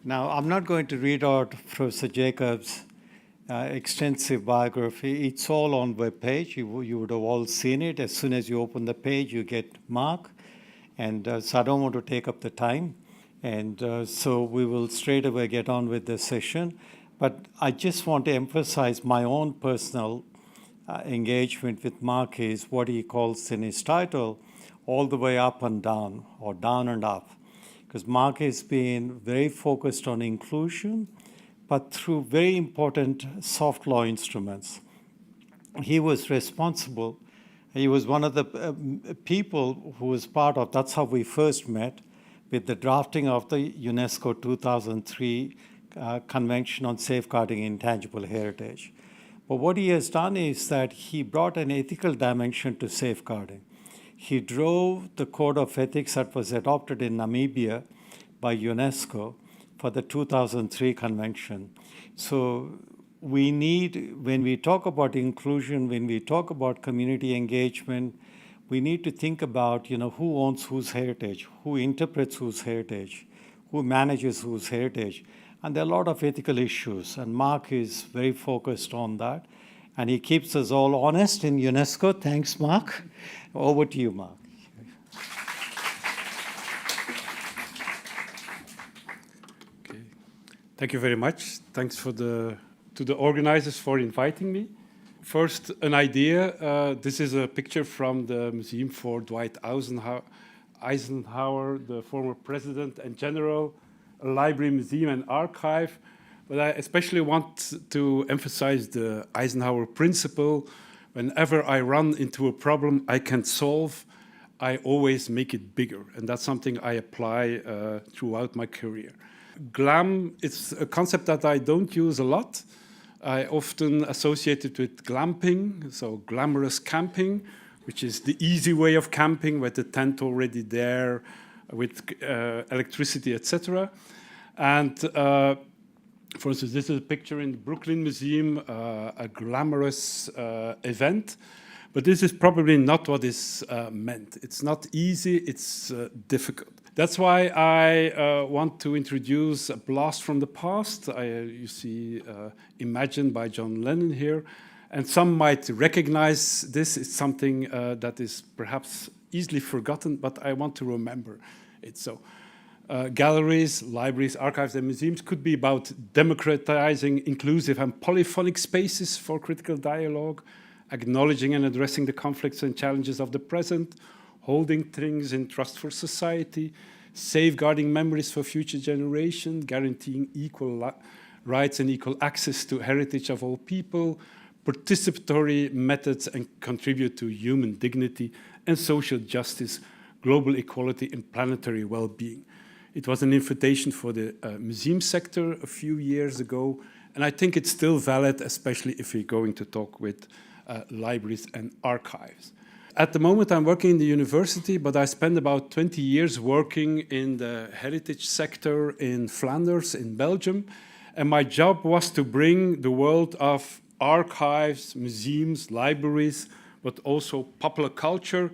Now, I'm not going to read out Professor Jacobs' extensive biography. It's all on webpage. You would have all seen it. As soon as you open the page, you get Marc. And so I don't want to take up the time. And so we will straight away get on with the session. But I just want to emphasize my own personal engagement with Marc is what he calls in his title, all the way up and down, or down and up. Because Marc has been very focused on inclusion, but through very important soft law instruments. He was responsible. He was one of the people who was part of, that's how we first met, with the drafting of the UNESCO 2003 Convention on Safeguarding Intangible Heritage. But what he has done is that he brought an ethical dimension to safeguarding. He drove the code of ethics that was adopted in Namibia by UNESCO for the 2003 convention. So we need, when we talk about inclusion, when we talk about community engagement, we need to think about, who owns whose heritage, who interprets whose heritage, who manages whose heritage. And there are a lot of ethical issues, and Marc is very focused on that. And he keeps us all honest in UNESCO. Thanks, Marc. Over to you, Marc. Okay. Thank you very much. Thanks to the organizers for inviting me. First, an idea. This is a picture from the Museum for Dwight Eisenhower, the former president and general, a library, museum, and archive. But I especially want to emphasize the Eisenhower principle. Whenever I run into a problem I can solve, I always make it bigger. And that's something I apply throughout my career. Glam, it's a concept that I don't use a lot. I often associate it with glamping, so glamorous camping, which is the easy way of camping with the tent already there, with electricity, etc. And for instance, this is a picture in the Brooklyn Museum, a glamorous event, but this is probably not what is meant. It's not easy, it's difficult. That's why I want to introduce a blast from the past. You see Imagine by John Lennon here, and some might recognize this. It's something that is perhaps easily forgotten, but I want to remember it. So. Galleries, libraries, archives, and museums could be about democratizing inclusive and polyphonic spaces for critical dialogue, acknowledging and addressing the conflicts and challenges of the present, holding things in trust for society, safeguarding memories for future generations, guaranteeing equal rights and equal access to heritage of all people, participatory methods, and contribute to human dignity and social justice, global equality, and planetary well-being. It was an invitation for the museum sector a few years ago, and I think it's still valid, especially if we're going to talk with libraries and archives. At the moment, I'm working in the university, but I spent about 20 years working in the heritage sector in Flanders, in Belgium, and my job was to bring the world of archives, museums, libraries, but also popular culture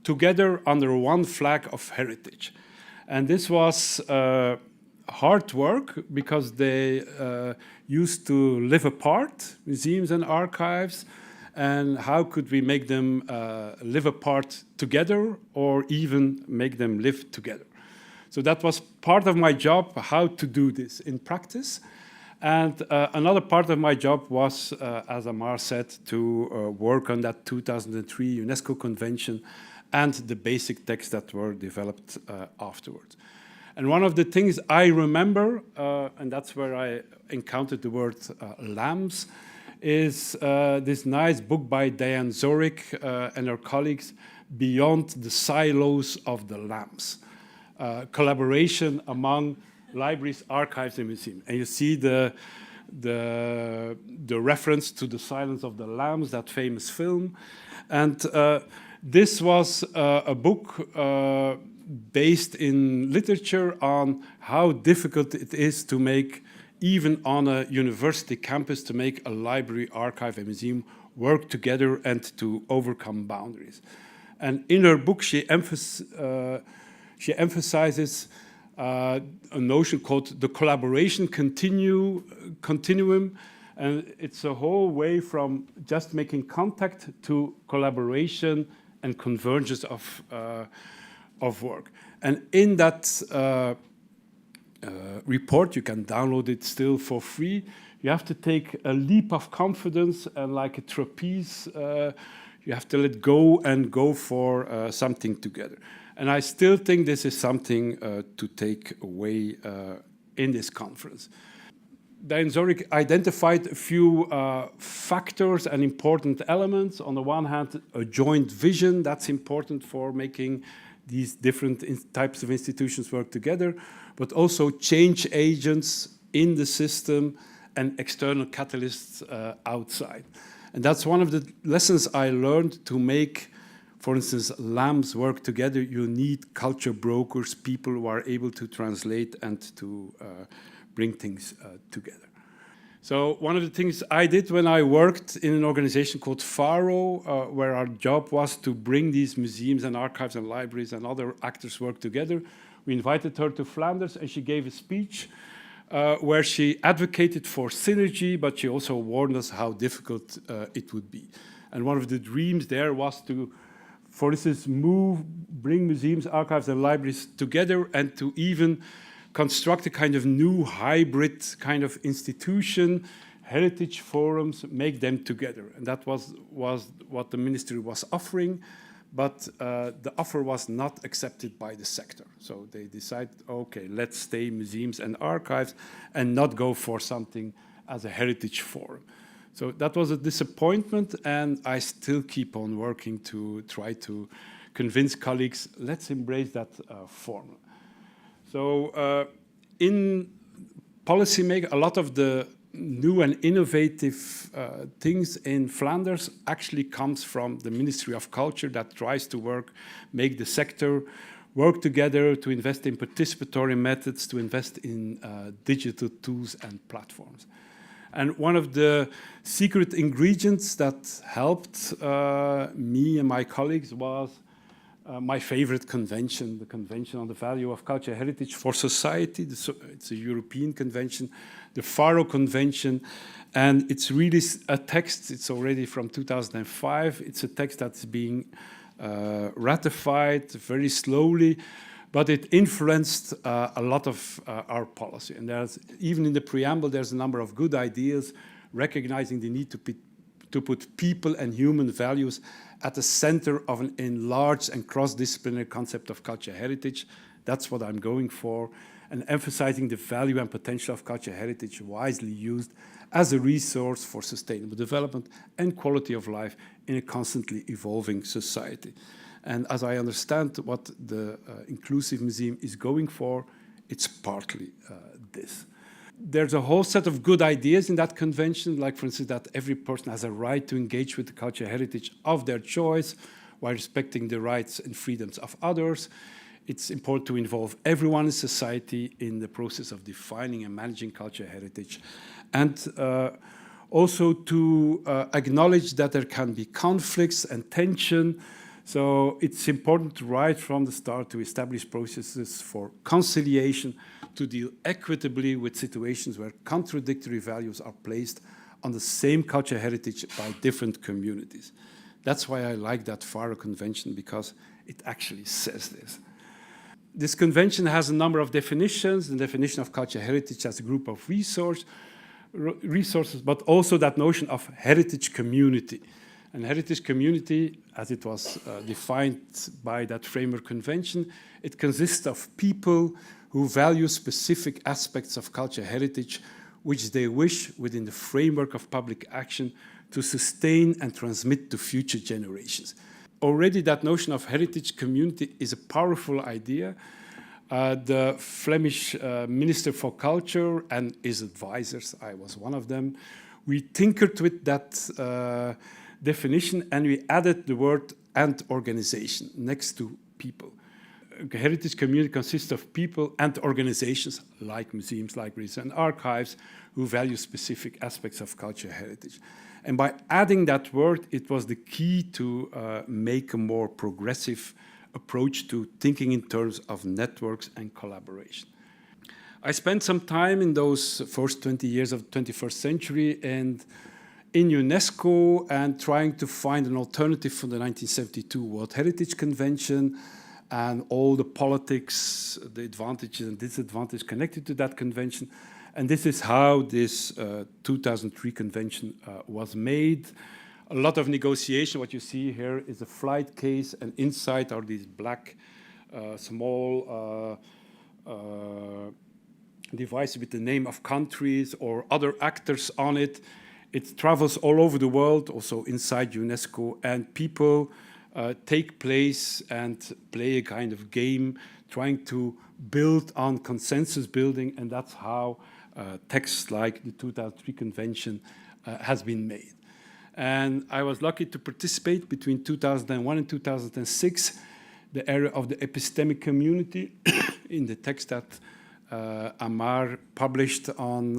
together under one flag of heritage. And this was hard work because they used to live apart, museums and archives, and how could we make them live apart together or even make them live together? So that was part of my job, how to do this in practice. And another part of my job was, as Amar said, to work on that 2003 UNESCO convention and the basic texts that were developed afterwards. And one of the things I remember, and that's where I encountered the word lambs, is this nice book by Diane Zorik and her colleagues, Beyond the Silos of the Lambs, collaboration among libraries, archives, and museums. And you see the reference to The Silence of the Lambs, that famous film. And this was a book based in literature on how difficult it is to make, even on a university campus, to make a library, archive, and museum work together and to overcome boundaries. And in her book, she emphasizes a notion called the collaboration continuum. And it's a whole way from just making contact to collaboration and convergence of work. And in that report, you can download it still for free. You have to take a leap of confidence, and like a trapeze, you have to let go and go for something together. And I still think this is something to take away in this conference. Then Zurich identified a few factors and important elements. On the one hand, a joint vision, that's important for making these different types of institutions work together, but also change agents in the system and external catalysts outside. And that's one of the lessons I learned. To make, for instance, LAMs work together, you need culture brokers, people who are able to translate and to bring things together. So one of the things I did when I worked in an organization called FARO, where our job was to bring these museums and archives and libraries and other actors work together, we invited her to Flanders, and she gave a speech where she advocated for synergy, but she also warned us how difficult it would be. And one of the dreams there was to, for instance, bring museums, archives, and libraries together, and to even construct a kind of new hybrid kind of institution, heritage forums, make them together. And that was what the ministry was offering, but the offer was not accepted by the sector. So they decided, okay, let's stay museums and archives and not go for something as a heritage forum. So that was a disappointment, and I still keep on working to try to convince colleagues, let's embrace that formula. So in policymaking, a lot of the new and innovative things in Flanders actually comes from the Ministry of Culture, that tries to make the sector work together, to invest in participatory methods, to invest in digital tools and platforms. And one of the secret ingredients that helped me and my colleagues was my favorite convention, the Convention on the Value of Cultural Heritage for Society. It's a European convention, the FARO Convention, and it's really a text. It's already from 2005. It's a text that's being ratified very slowly, but it influenced a lot of our policy. And even in the preamble, there's a number of good ideas, recognizing the need to put people and human values at the center of an enlarged and cross-disciplinary concept of cultural heritage. That's what I'm going for, and emphasizing the value and potential of cultural heritage wisely used as a resource for sustainable development and quality of life in a constantly evolving society. And as I understand what the Inclusive Museum is going for, it's partly this. There's a whole set of good ideas in that convention, like, for instance, that every person has a right to engage with the cultural heritage of their choice while respecting the rights and freedoms of others. It's important to involve everyone in society in the process of defining and managing cultural heritage, and also to acknowledge that there can be conflicts and tension. So it's important right from the start to establish processes for conciliation, to deal equitably with situations where contradictory values are placed on the same cultural heritage by different communities. That's why I like that FARO Convention, because it actually says this. This convention has a number of definitions: the definition of cultural heritage as a group of resources, but also that notion of heritage community. And heritage community, as it was defined by that framework convention, it consists of people who value specific aspects of cultural heritage, which they wish, within the framework of public action, to sustain and transmit to future generations. Already that notion of heritage community is a powerful idea. The Flemish Minister for Culture and his advisors, I was one of them, we tinkered with that definition, and we added the word "and organization" next to people. A heritage community consists of people and organizations like museums, libraries, and archives who value specific aspects of cultural heritage. And by adding that word, it was the key to make a more progressive approach to thinking in terms of networks and collaboration. I spent some time in those first 20 years of the 21st century and in UNESCO and trying to find an alternative for the 1972 World Heritage Convention and all the politics, the advantages and disadvantages connected to that convention. And this is how this 2003 convention was made. A lot of negotiation. What you see here is a flight case, and inside are these black small devices with the name of countries or other actors on it. It travels all over the world, also inside UNESCO, and people take place and play a kind of game, trying to build on consensus building, and that's how texts like the 2003 convention has been made. And I was lucky to participate between 2001 and 2006, the era of the epistemic community, in the text that Marc published on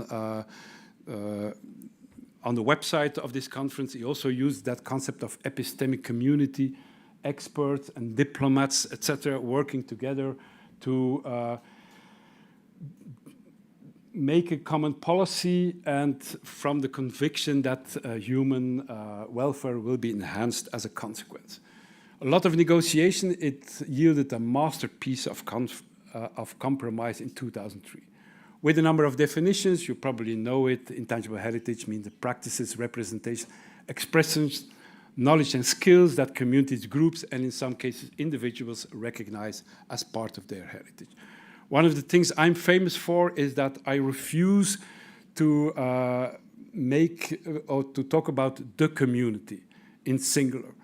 the website of this conference. He also used that concept of epistemic community, experts and diplomats, etc., working together to make a common policy, and from the conviction that human welfare will be enhanced as a consequence. A lot of negotiation, it yielded a masterpiece of compromise in 2003. With a number of definitions, you probably know it. Intangible heritage means the practices, representation, expressions, knowledge and skills that communities, groups, and in some cases individuals recognize as part of their heritage. One of the things I'm famous for is that I refuse to make or to talk about the community in singular.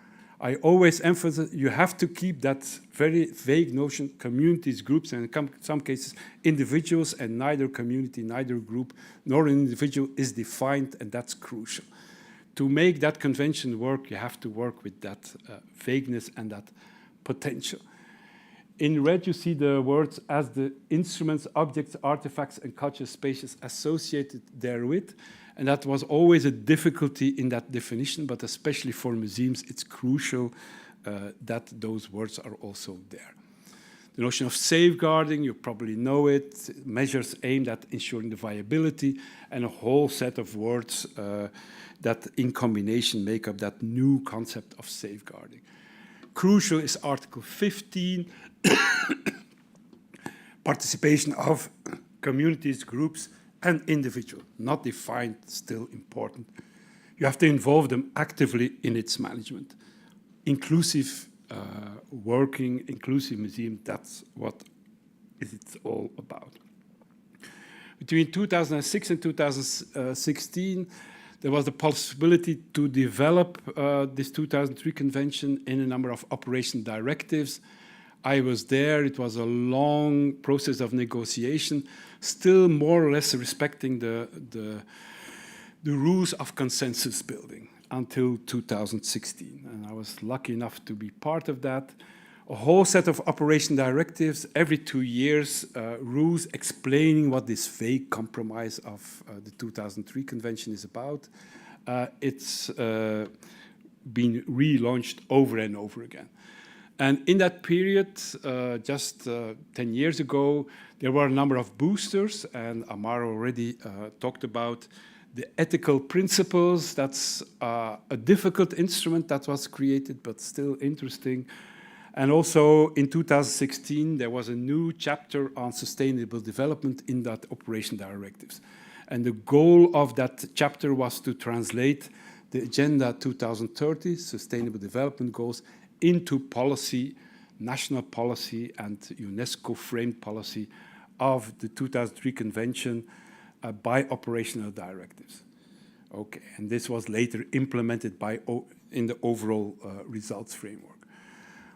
I always emphasize you have to keep that very vague notion, communities, groups, and in some cases individuals, and neither community, neither group, nor an individual is defined, and that's crucial. To make that convention work, you have to work with that vagueness and that potential. In red, you see the words as the instruments, objects, artifacts, and cultural spaces associated therewith. And that was always a difficulty in that definition, but especially for museums, it's crucial that those words are also there. The notion of safeguarding, you probably know it, measures aimed at ensuring the viability, and a whole set of words that in combination make up that new concept of safeguarding. Crucial is Article 15, participation of communities, groups, and individuals, not defined, still important. You have to involve them actively in its management. Inclusive working, inclusive museum, that's what it's all about. Between 2006 and 2016, there was the possibility to develop this 2003 convention in a number of operation directives. I was there. It was a long process of negotiation, still more or less respecting the rules of consensus building until 2016. And I was lucky enough to be part of that. A whole set of operation directives every 2 years, rules explaining what this vague compromise of the 2003 convention is about. It's been relaunched over and over again. And in that period, just 10 years ago, there were a number of boosters, and Amar already talked about the ethical principles. That's a difficult instrument that was created, but still interesting. And also in 2016, there was a new chapter on sustainable development in that operation directives. And the goal of that chapter was to translate the Agenda 2030, Sustainable Development Goals, into policy, national policy, and UNESCO-framed policy of the 2003 convention by operational directives. Okay, and this was later implemented in the overall results framework.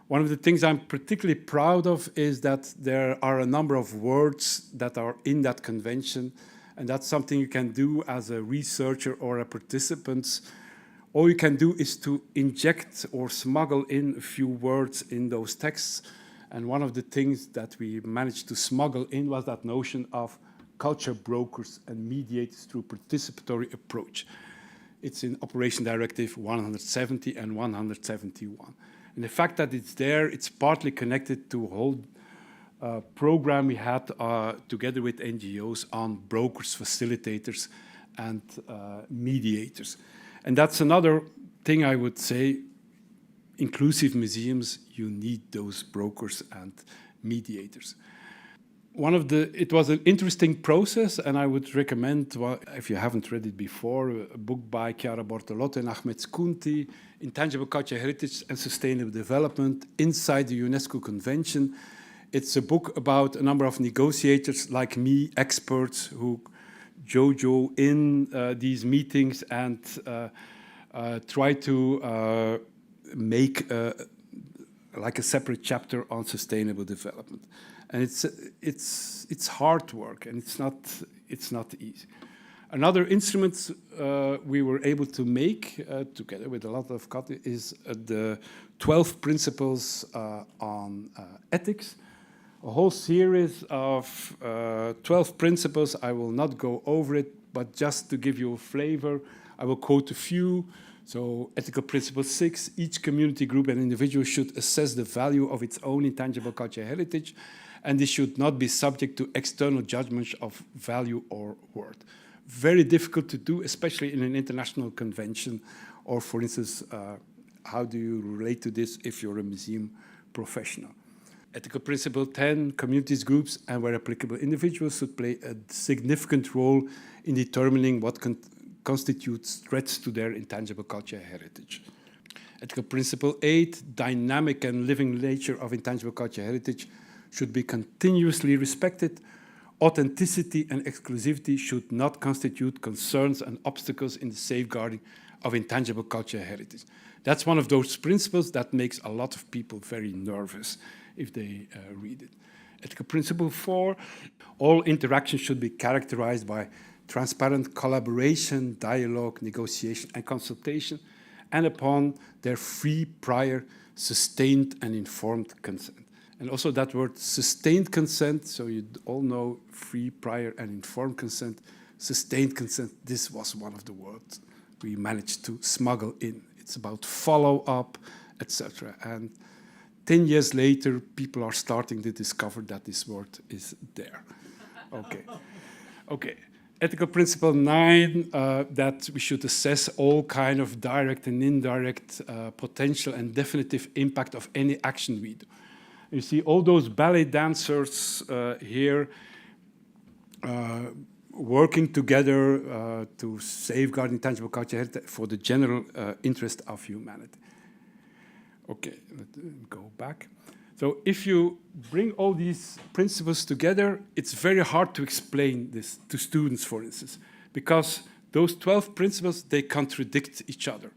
One of the things I'm particularly proud of is that there are a number of words that are in that convention, and that's something you can do as a researcher or a participant. All you can do is to inject or smuggle in a few words in those texts. And one of the things that we managed to smuggle in was that notion of culture brokers and mediators through participatory approach. It's in Operation Directive 170 and 171. And the fact that it's there, it's partly connected to a whole program we had together with NGOs on brokers, facilitators, and mediators. And that's another thing I would say, inclusive museums, you need those brokers and mediators. It was an interesting process, and I would recommend, if you haven't read it before, a book by Chiara Bortolotto and Ahmed Skunti, Intangible Cultural Heritage and Sustainable Development Inside the UNESCO Convention. It's a book about a number of negotiators like me, experts who jojo in these meetings and try to make like a separate chapter on sustainable development. And it's hard work, and it's not easy. Another instrument we were able to make together with a lot of colleagues is the 12 principles on ethics. A whole series of 12 principles. I will not go over it, but just to give you a flavor, I will quote a few. So ethical principle 6, each community, group, and individual should assess the value of its own intangible cultural heritage, and this should not be subject to external judgments of value or worth. Very difficult to do, especially in an international convention, or for instance, how do you relate to this if you're a museum professional? Ethical principle 10, communities, groups, and where applicable, individuals should play a significant role in determining what constitutes threats to their intangible cultural heritage. Ethical principle 8, dynamic and living nature of intangible cultural heritage should be continuously respected. Authenticity and exclusivity should not constitute concerns and obstacles in the safeguarding of intangible cultural heritage. That's one of those principles that makes a lot of people very nervous if they read it. Ethical principle 4, all interactions should be characterized by transparent collaboration, dialogue, negotiation, and consultation, and upon their free, prior, sustained, and informed consent. And also that word sustained consent, so you all know free, prior, and informed consent. Sustained consent, this was one of the words we managed to smuggle in. It's about follow-up, etc. And 10 years later, people are starting to discover that this word is there. Okay. Okay. Ethical principle 9, that we should assess all kind of direct and indirect potential and definitive impact of any action we do. You see all those ballet dancers here working together to safeguard intangible cultural heritage for the general interest of humanity. Okay, let's go back. So if you bring all these principles together, it's very hard to explain this to students, for instance, because those 12 principles, they contradict each other.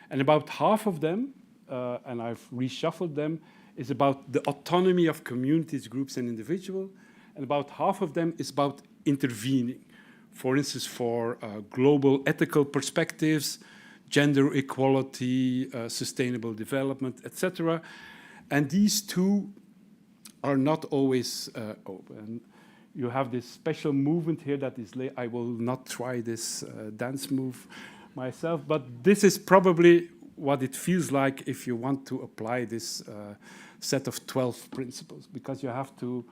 And about half of them, and I've reshuffled them, is about the autonomy of communities, groups, and individuals, and about half of them is about intervening. For instance, for global ethical perspectives, gender equality, sustainable development, etc. And these two are not always open. You have this special movement here that is I will not try this dance move myself, but this is probably what it feels like if you want to apply this set of 12 principles, because you have to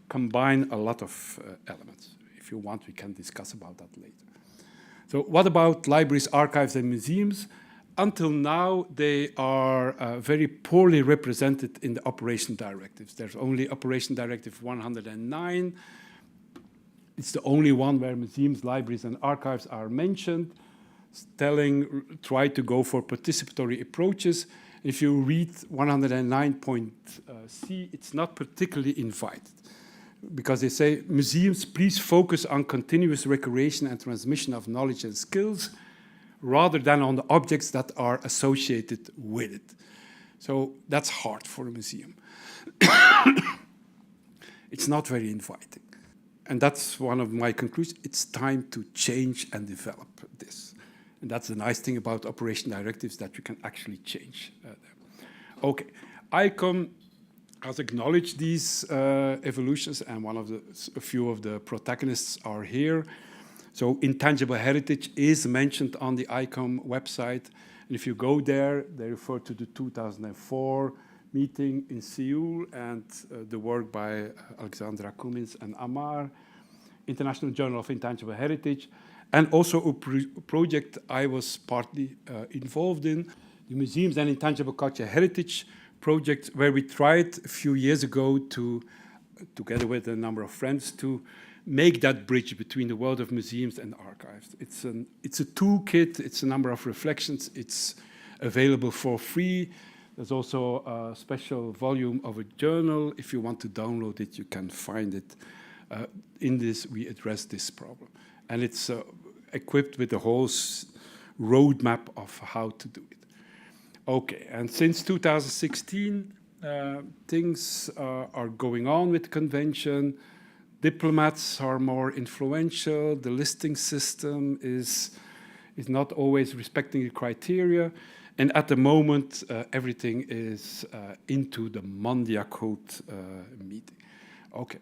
combine a lot of elements. If you want, we can discuss about that later. So what about libraries, archives, and museums? Until now, they are very poorly represented in the operation directives. There's only Operation Directive 109. It's the only one where museums, libraries, and archives are mentioned, try to go for participatory approaches. If you read 109.c, it's not particularly invited, because they say, museums, please focus on continuous recreation and transmission of knowledge and skills, rather than on the objects that are associated with it. So that's hard for a museum. It's not very inviting. And that's one of my conclusions. It's time to change and develop this. And that's the nice thing about operation directives, that you can actually change them. Okay, ICOM has acknowledged these evolutions, and a few of the protagonists are here. So intangible heritage is mentioned on the ICOM website, And if you go there, they refer to the 2004 meeting in Seoul and the work by Alexandra Cummins and Amar, International Journal of Intangible Heritage, and also a project I was partly involved in, the Museums and Intangible Cultural Heritage project, where we tried a few years ago to, together with a number of friends, to make that bridge between the world of museums and archives. It's a toolkit, it's a number of reflections, it's available for free. There's also a special volume of a journal. If you want to download it, you can find it. In this, we address this problem. And it's equipped with the whole roadmap of how to do it. Okay, and since 2016, things are going on with the convention. Diplomats are more influential. The listing system is not always respecting the criteria. And at the moment, everything is into the Mondia Code meeting. Okay.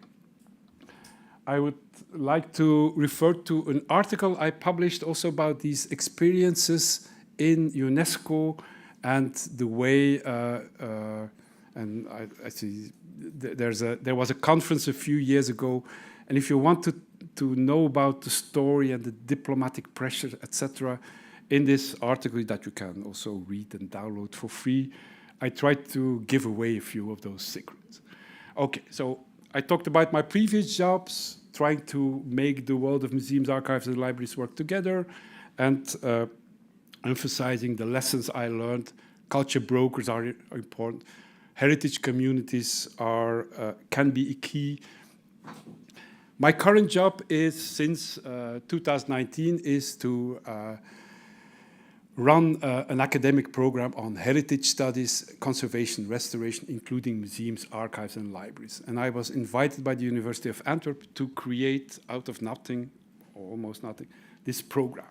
I would like to refer to an article I published also about these experiences in UNESCO and the way, and I see there was a conference a few years ago, and if you want to know about the story and the diplomatic pressure, etc., in this article that you can also read and download for free, I tried to give away a few of those secrets. Okay, so I talked about my previous jobs, trying to make the world of museums, archives, and libraries work together, and emphasizing the lessons I learned. Culture brokers are important. Heritage communities can be a key. My current job is, since 2019, is to run an academic program on heritage studies, conservation, restoration, including museums, archives, and libraries. And I was invited by the University of Antwerp to create, out of nothing, or almost nothing, this program.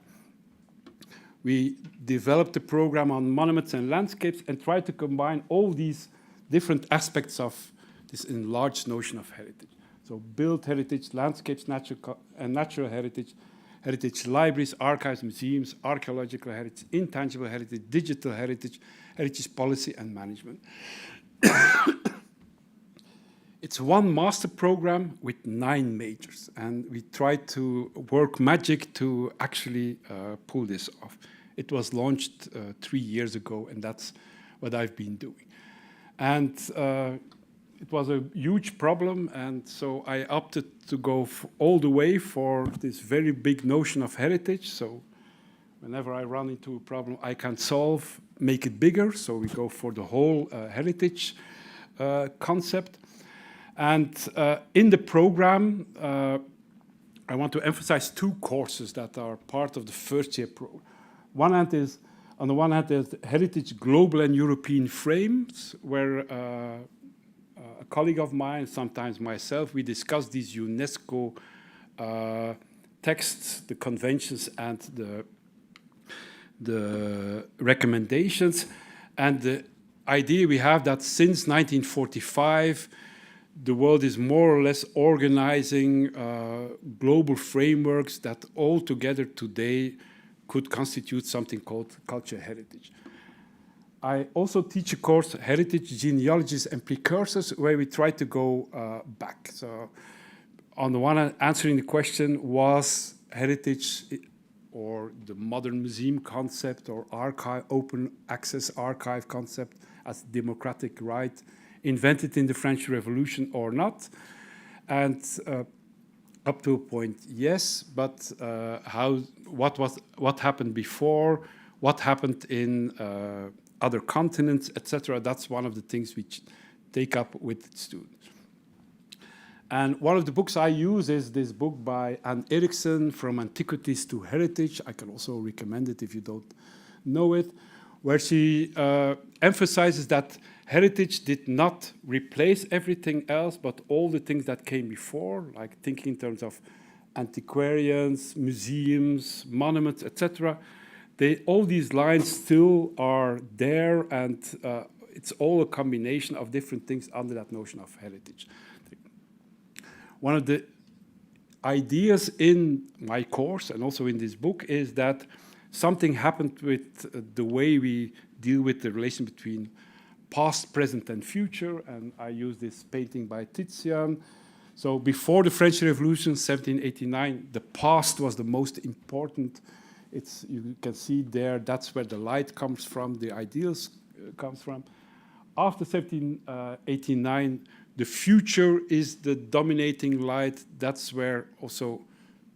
We developed a program on monuments and landscapes and tried to combine all these different aspects of this enlarged notion of heritage. So built heritage, landscapes, natural heritage, heritage libraries, archives, museums, archaeological heritage, intangible heritage, digital heritage, heritage policy and management. It's one master program with 9 majors, and we tried to work magic to actually pull this off. It was launched 3 years ago, and that's what I've been doing. And it was a huge problem, and so I opted to go all the way for this very big notion of heritage. So whenever I run into a problem I can solve, make it bigger. So we go for the whole heritage concept. And in the program, I want to emphasize 2 courses that are part of the first-year program. On the one hand, there's heritage global and European frames, where a colleague of mine, sometimes myself, we discuss these UNESCO texts, the conventions, and the recommendations. And the idea we have that since 1945, the world is more or less organizing global frameworks that all together today could constitute something called cultural heritage. I also teach a course, Heritage, Genealogies and Precursors, where we try to go back. So on the one hand, answering the question, was heritage or the modern museum concept or archive, open access archive concept as democratic right invented in the French Revolution or not? And up to a point, yes, but what happened before, what happened in other continents, etc. That's one of the things we take up with students. And one of the books I use is this book by Anne Erickson, From Antiquities to Heritage. I can also recommend it if you don't know it, where she emphasizes that heritage did not replace everything else, but all the things that came before, like thinking in terms of antiquarians, museums, monuments, etc. All these lines still are there, and it's all a combination of different things under that notion of heritage. One of the ideas in my course and also in this book is that something happened with the way we deal with the relation between past, present, and future. And I use this painting by Titian. So before the French Revolution, 1789, the past was the most important. You can see there, that's where the light comes from, the ideals comes from. After 1789, the future is the dominating light. That's where also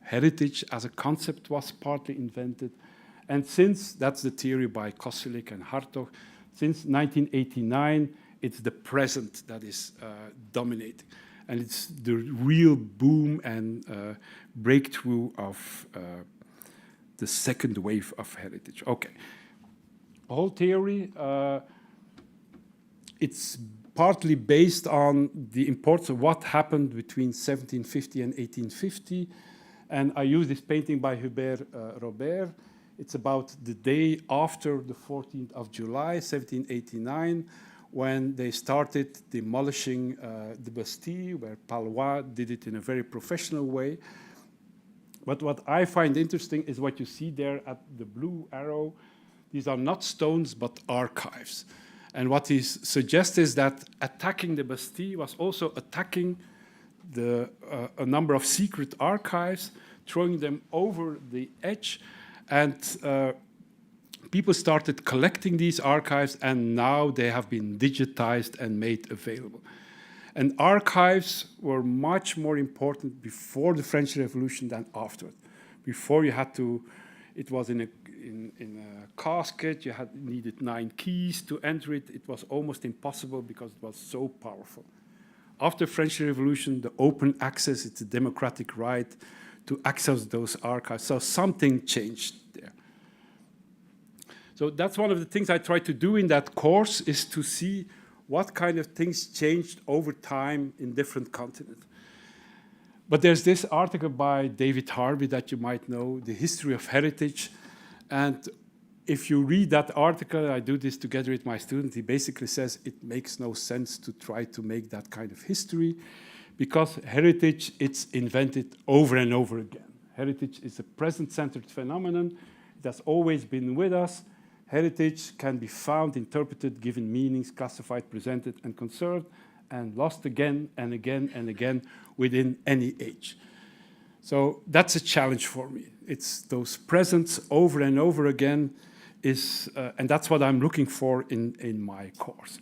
heritage as a concept was partly invented. And since, that's the theory by Koselleck and Hartog, since 1989, it's the present that is dominating. And it's the real boom and breakthrough of the second wave of heritage. Okay. The whole theory, it's partly based on the importance of what happened between 1750 and 1850. And I use this painting by Hubert Robert. It's about the day after the 14th of July, 1789, when they started demolishing the Bastille, where Palois did it in a very professional way. But what I find interesting is what you see there at the blue arrow. These are not stones, but archives. And what he suggests is that attacking the Bastille was also attacking a number of secret archives, throwing them over the edge. And people started collecting these archives, and now they have been digitized and made available. And archives were much more important before the French Revolution than after. Before you had to, it was in a casket, you needed 9 keys to enter it. It was almost impossible because it was so powerful. After the French Revolution, the open access, it's a democratic right to access those archives. So something changed there. So that's one of the things I try to do in that course, is to see what kind of things changed over time in different continents. But there's this article by David Harvey that you might know, The History of Heritage. And if you read that article, I do this together with my students, he basically says it makes no sense to try to make that kind of history, because heritage, it's invented over and over again. Heritage is a present-centered phenomenon. It has always been with us. Heritage can be found, interpreted, given meanings, classified, presented, and conserved, and lost again and again and again within any age. So that's a challenge for me. It's those presents over and over again, and that's what I'm looking for in my course.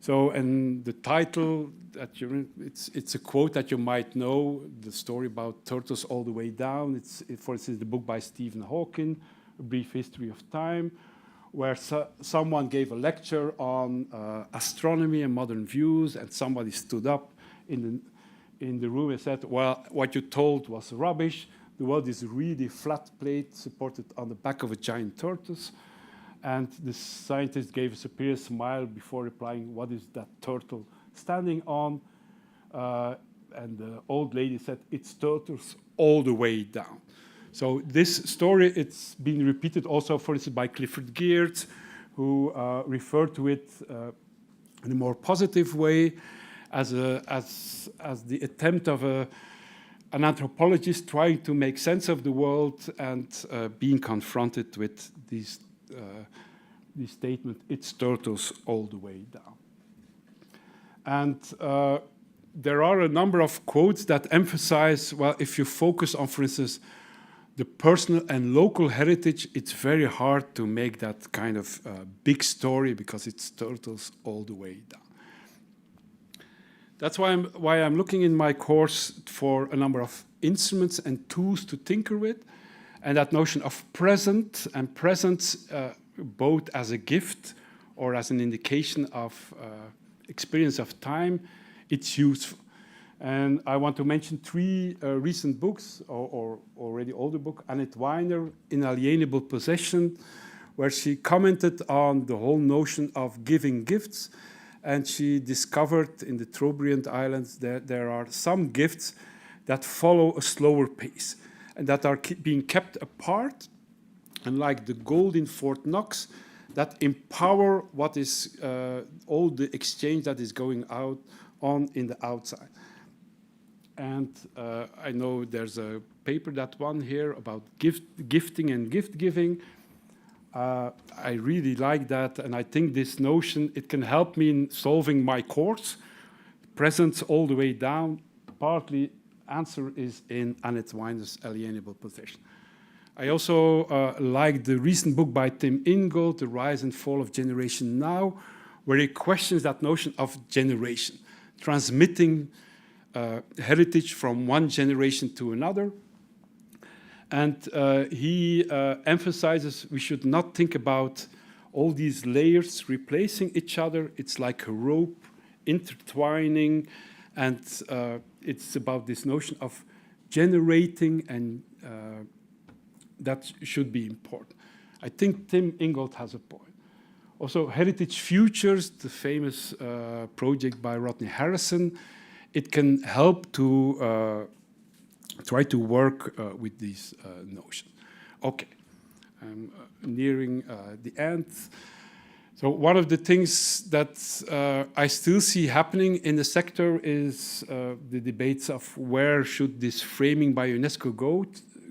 So, and the title that it's a quote that you might know, the story about turtles all the way down. It's, for instance, the book by Stephen Hawking, A Brief History of Time, where someone gave a lecture on astronomy and modern views, and somebody stood up in the room and said, well, what you told was rubbish. The world is a really flat plate supported on the back of a giant tortoise. And the scientist gave a superior smile before replying, what is that turtle standing on? And the old lady said, it's turtles all the way down. So this story, it's been repeated also, for instance, by Clifford Geertz, who referred to it in a more positive way as the attempt of an anthropologist trying to make sense of the world and being confronted with these statement, it's turtles all the way down. And there are a number of quotes that emphasize, well, if you focus on, for instance, the personal and local heritage, it's very hard to make that kind of big story because it's turtles all the way down. That's why I'm looking in my course for a number of instruments and tools to tinker with, and that notion of present and presence, both as a gift or as an indication of experience of time, it's useful. And I want to mention 3 recent books, or already older book, Annette Weiner, Inalienable Possession, where she commented on the whole notion of giving gifts. And she discovered in the Trobriand Islands that there are some gifts that follow a slower pace and that are being kept apart, and like the gold in Fort Knox, that empower what is all the exchange that is going on in the outside. And I know there's a paper, that one here about gifting and gift giving. I really like that, and I think this notion, it can help me in solving my course, presence all the way down. Partly answer is in Annette Weiner's Alienable Possession. I also like the recent book by Tim Ingold, The Rise and Fall of Generation Now, where he questions that notion of generation, transmitting heritage from one generation to another. And he emphasizes we should not think about all these layers replacing each other. It's like a rope intertwining, and it's about this notion of generating, and that should be important. I think Tim Ingold has a point. Also, Heritage Futures, the famous project by Rodney Harrison, it can help to try to work with these notions. Okay, I'm nearing the end. So one of the things that I still see happening in the sector is the debates of where should this framing by UNESCO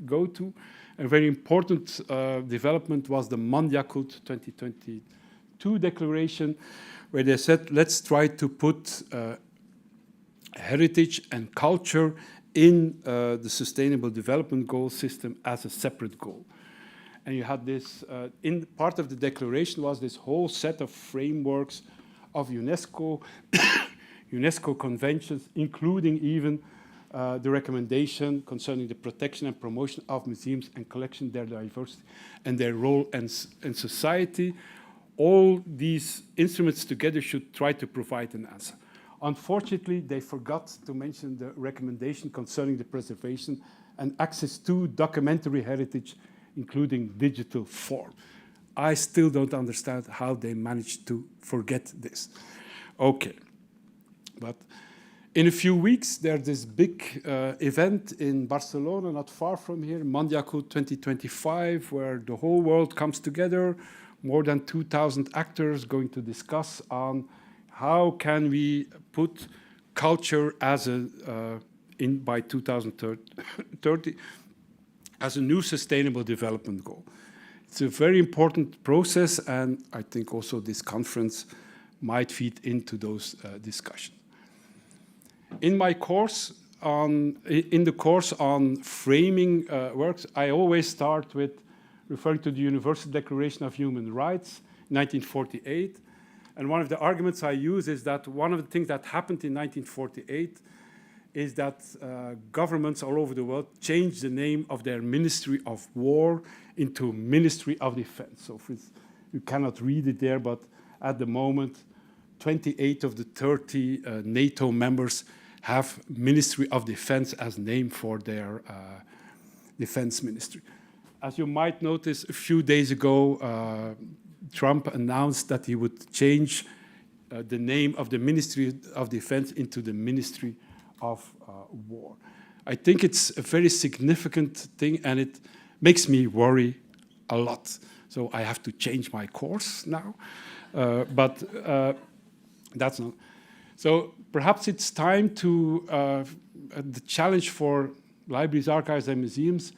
go to. A very important development was the Mondiakult 2022 declaration, where they said, let's try to put heritage and culture in the Sustainable Development Goal system as a separate goal. And you had this, in part of the declaration was this whole set of frameworks of UNESCO, UNESCO conventions, including even the recommendation concerning the protection and promotion of museums and collections, their diversity, and their role in society. All these instruments together should try to provide an answer. Unfortunately, they forgot to mention the recommendation concerning the preservation and access to documentary heritage, including digital form. I still don't understand how they managed to forget this. Okay, but in a few weeks, there's this big event in Barcelona, not far from here, Mondiakult 2025, where the whole world comes together, more than 2,000 actors going to discuss on how can we put culture as a, by 2030, as a new sustainable development goal. It's a very important process, and I think also this conference might feed into those discussions. In my course, in the course on framing works, I always start with referring to the Universal Declaration of Human Rights, 1948. And one of the arguments I use is that one of the things that happened in 1948 is that governments all over the world changed the name of their Ministry of War into Ministry of Defense. So you cannot read it there, but at the moment, 28 of the 30 NATO members have Ministry of Defense as name for their defense ministry. As you might notice, a few days ago, Trump announced that he would change the name of the Ministry of Defense into the Ministry of War. I think it's a very significant thing, and it makes me worry a lot. So I have to change my course now, but that's not. So perhaps it's time to, the challenge for libraries, archives, and museums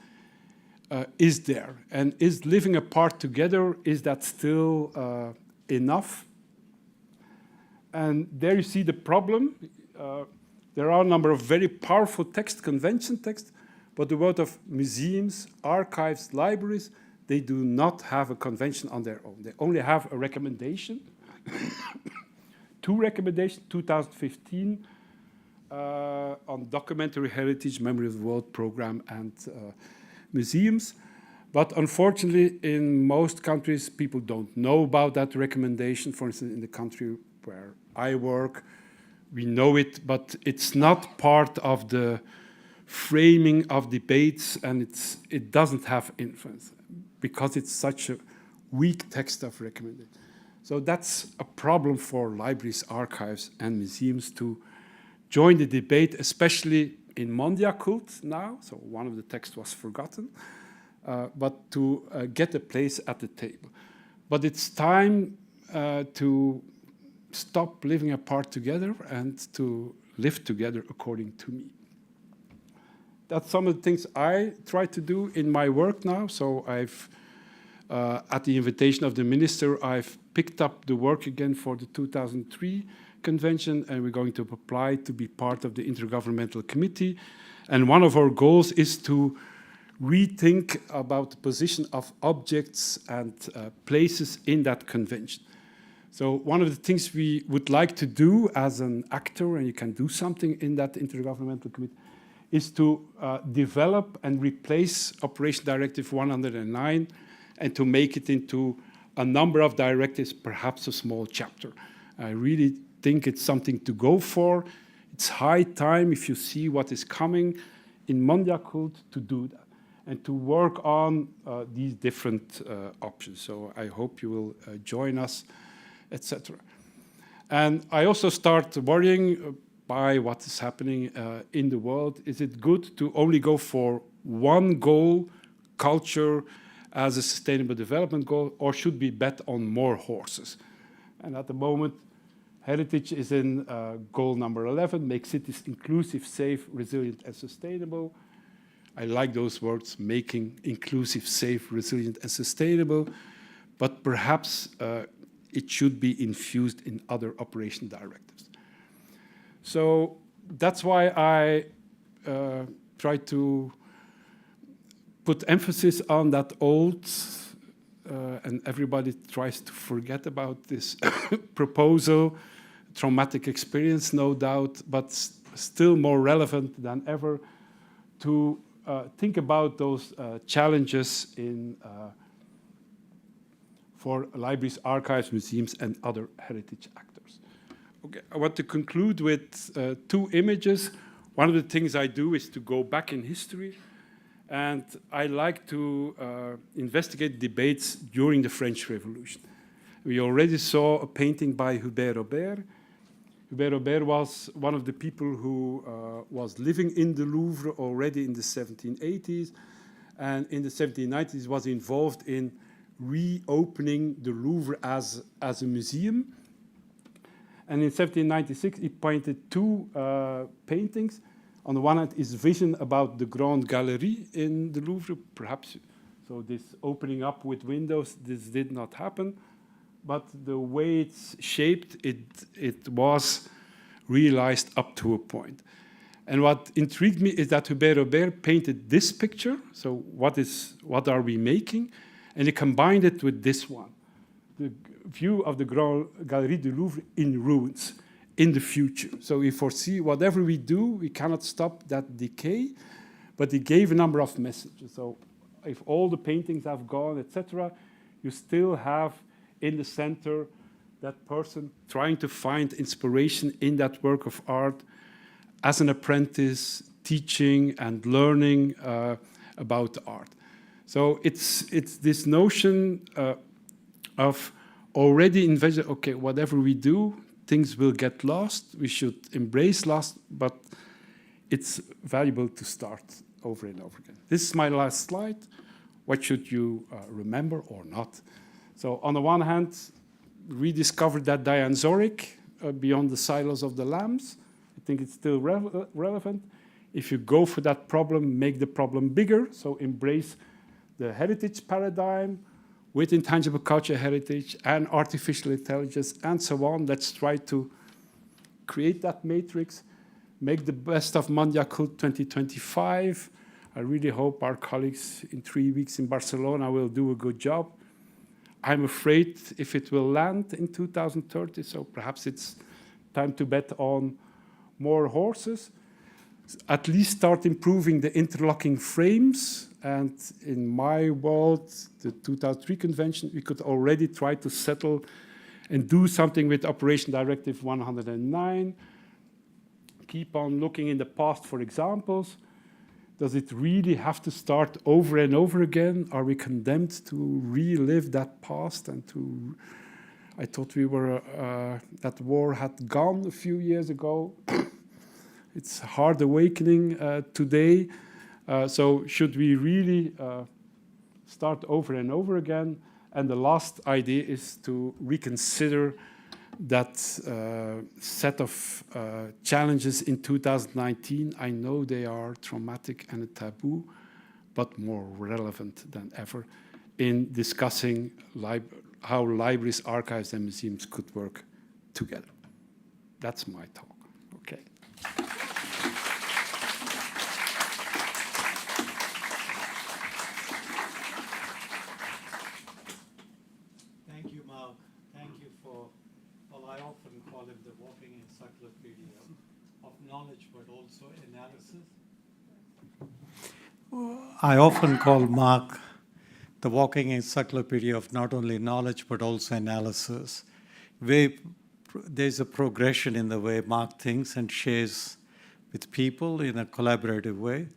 is there. And is living apart together, is that still enough? And there you see the problem. There are a number of very powerful texts, convention texts, but the world of museums, archives, libraries, they do not have a convention on their own. They only have a recommendation. Two recommendations, 2015, on documentary heritage, memory of the world program, and museums. But unfortunately, in most countries, people don't know about that recommendation. For instance, in the country where I work, we know it, but it's not part of the framing of debates, and it doesn't have influence because it's such a weak text of recommendation. So that's a problem for libraries, archives, and museums to join the debate, especially in Mondiakult now. So one of the texts was forgotten, but to get a place at the table. But it's time to stop living apart together and to live together, according to me. that's some of the things I try to do in my work now. So I've, at the invitation of the minister, I've picked up the work again for the 2003 convention, and we're going to apply to be part of the Intergovernmental Committee. And one of our goals is to rethink about the position of objects and places in that convention. So one of the things we would like to do as an actor, and you can do something in that Intergovernmental Committee, is to develop and replace Operation Directive 109 and to make it into a number of directives, perhaps a small chapter. I really think it's something to go for. It's high time, if you see what is coming in Mondiakult, to do that and to work on these different options. So I hope you will join us, etc. And I also start worrying by what is happening in the world. Is it good to only go for one goal, culture, as a sustainable development goal, or should we bet on more horses? And at the moment, heritage is in goal number 11, make cities inclusive, safe, resilient, and sustainable. I like those words, making inclusive, safe, resilient, and sustainable, but perhaps it should be infused in other operation directives. So that's why I try to put emphasis on that old, and everybody tries to forget about this proposal, traumatic experience, no doubt, but still more relevant than ever to think about those challenges in for libraries, archives, museums, and other heritage actors. Okay, I want to conclude with two images. One of the things I do is to go back in history, and I like to investigate debates during the French Revolution. We already saw a painting by Hubert Robert. Hubert Robert was one of the people who was living in the Louvre already in the 1780s, and in the 1790s was involved in reopening the Louvre as a museum. And in 1796, he painted two paintings. On the one hand, his vision about the Grande Galerie in the Louvre, perhaps, so this opening up with windows, this did not happen. But the way it's shaped, it was realized up to a point. And what intrigued me is that Hubert Robert painted this picture. So what are we making? And he combined it with this one, the view of the Grande Galerie du Louvre in ruins in the future. So we foresee whatever we do, we cannot stop that decay, but he gave a number of messages. So if all the paintings have gone, etc., you still have in the center that person trying to find inspiration in that work of art as an apprentice, teaching and learning about art. So it's this notion of already envision, okay, whatever we do, things will get lost. We should embrace loss, but it's valuable to start over and over again. This is my last slide. What should you remember or not? So on the one hand, rediscovered that Diane Zorick beyond the silos of the lambs. I think it's still relevant. If you go for that problem, make the problem bigger. So embrace the heritage paradigm with intangible cultural heritage and artificial intelligence and so on. Let's try to create that matrix, make the best of Mondiakult 2025. I really hope our colleagues in 3 weeks in Barcelona will do a good job. I'm afraid if it will land in 2030, so perhaps it's time to bet on more horses. At least start improving the interlocking frames. And in my world, the 2003 convention, we could already try to settle and do something with Operation Directive 109. Keep on looking in the past for examples. Does it really have to start over and over again? Are we condemned to relive that past and to... I thought we were, that war had gone a few years ago. It's a hard awakening today. So should we really start over and over again? And the last idea is to reconsider that set of challenges in 2019. I know they are traumatic and a taboo, but more relevant than ever in discussing how libraries, archives, and museums could work together. That's my talk. Okay. Thank you, Marc. Thank you for, well, I often call him the walking encyclopedia of knowledge, but also analysis. I often call Marc the walking encyclopedia of not only knowledge, but also analysis. There's a progression in the way Marc thinks and shares with people in a collaborative way.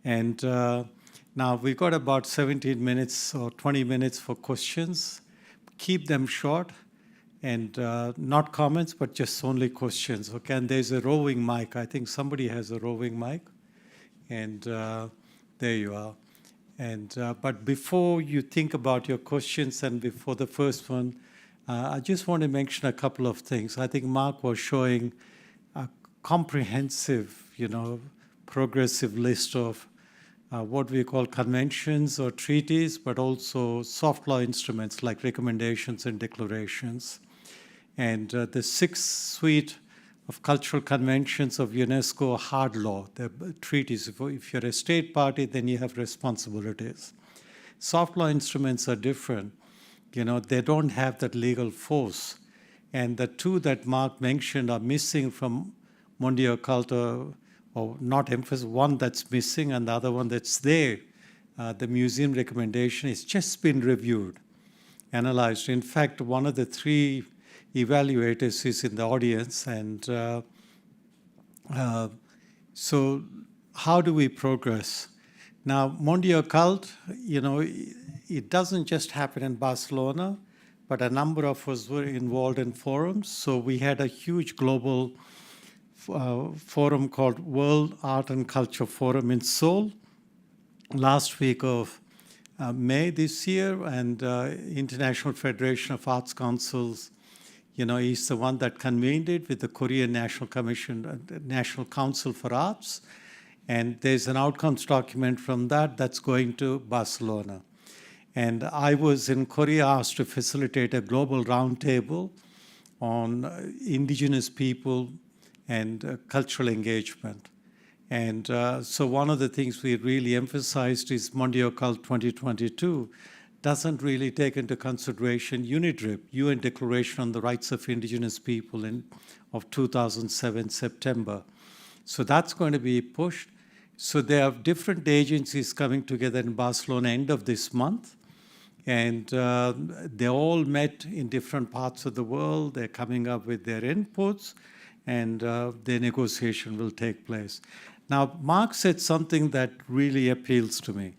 And now we've got about 17 minutes or 20 minutes for questions. Keep them short and not comments, but just only questions. Okay, and there's a roving mic. I think somebody has a roving mic. And there you are. And but before you think about your questions and before the first one, I just want to mention a couple of things. I think Marc was showing a comprehensive, progressive list of what we call conventions or treaties, but also soft law instruments like recommendations and declarations. And the sixth suite of cultural conventions of UNESCO hard law, the treaties. If you're a state party, then you have responsibilities. Soft law instruments are different. They don't have that legal force. And the two that Marc mentioned are missing from Mondial Culture, or not emphasized, one that's missing and the other one that's there. The museum recommendation has just been reviewed, analyzed. In fact, one of the three evaluators is in the audience. And so how do we progress? Now, Mondial Cult, it doesn't just happen in Barcelona, but a number of us were involved in forums. So we had a huge global forum called World Art and Culture Forum in Seoul last week of May this year, and International Federation of Arts Councils is the one that convened it with the Korean National Commission, National Council for Arts. And there's an outcomes document from that's going to Barcelona. And I was in Korea asked to facilitate a global roundtable on indigenous people and cultural engagement. And so one of the things we really emphasized is Mondial Cult 2022 doesn't really take into consideration UNIDRIP, UN Declaration on the Rights of Indigenous People of 2007, September. So that's going to be pushed. So there are different agencies coming together in Barcelona end of this month. And they all met in different parts of the world. They're coming up with their inputs, and their negotiation will take place. Now, Marc said something that really appeals to me.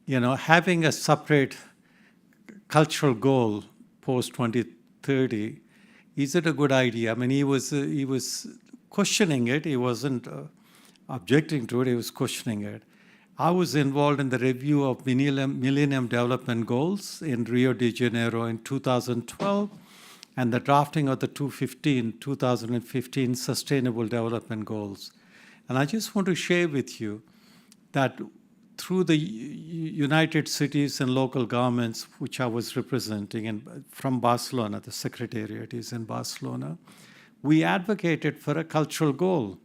Having a separate cultural goal post-2030, is it a good idea? I mean, he was questioning it. He wasn't objecting to it. He was questioning it. I was involved in the review of Millennium Development Goals in Rio de Janeiro in 2012, and the drafting of the 2015 Sustainable Development Goals. And I just want to share with you that through the United Cities and local governments, which I was representing, and from Barcelona, the Secretariat is in Barcelona, we advocated for a cultural goal.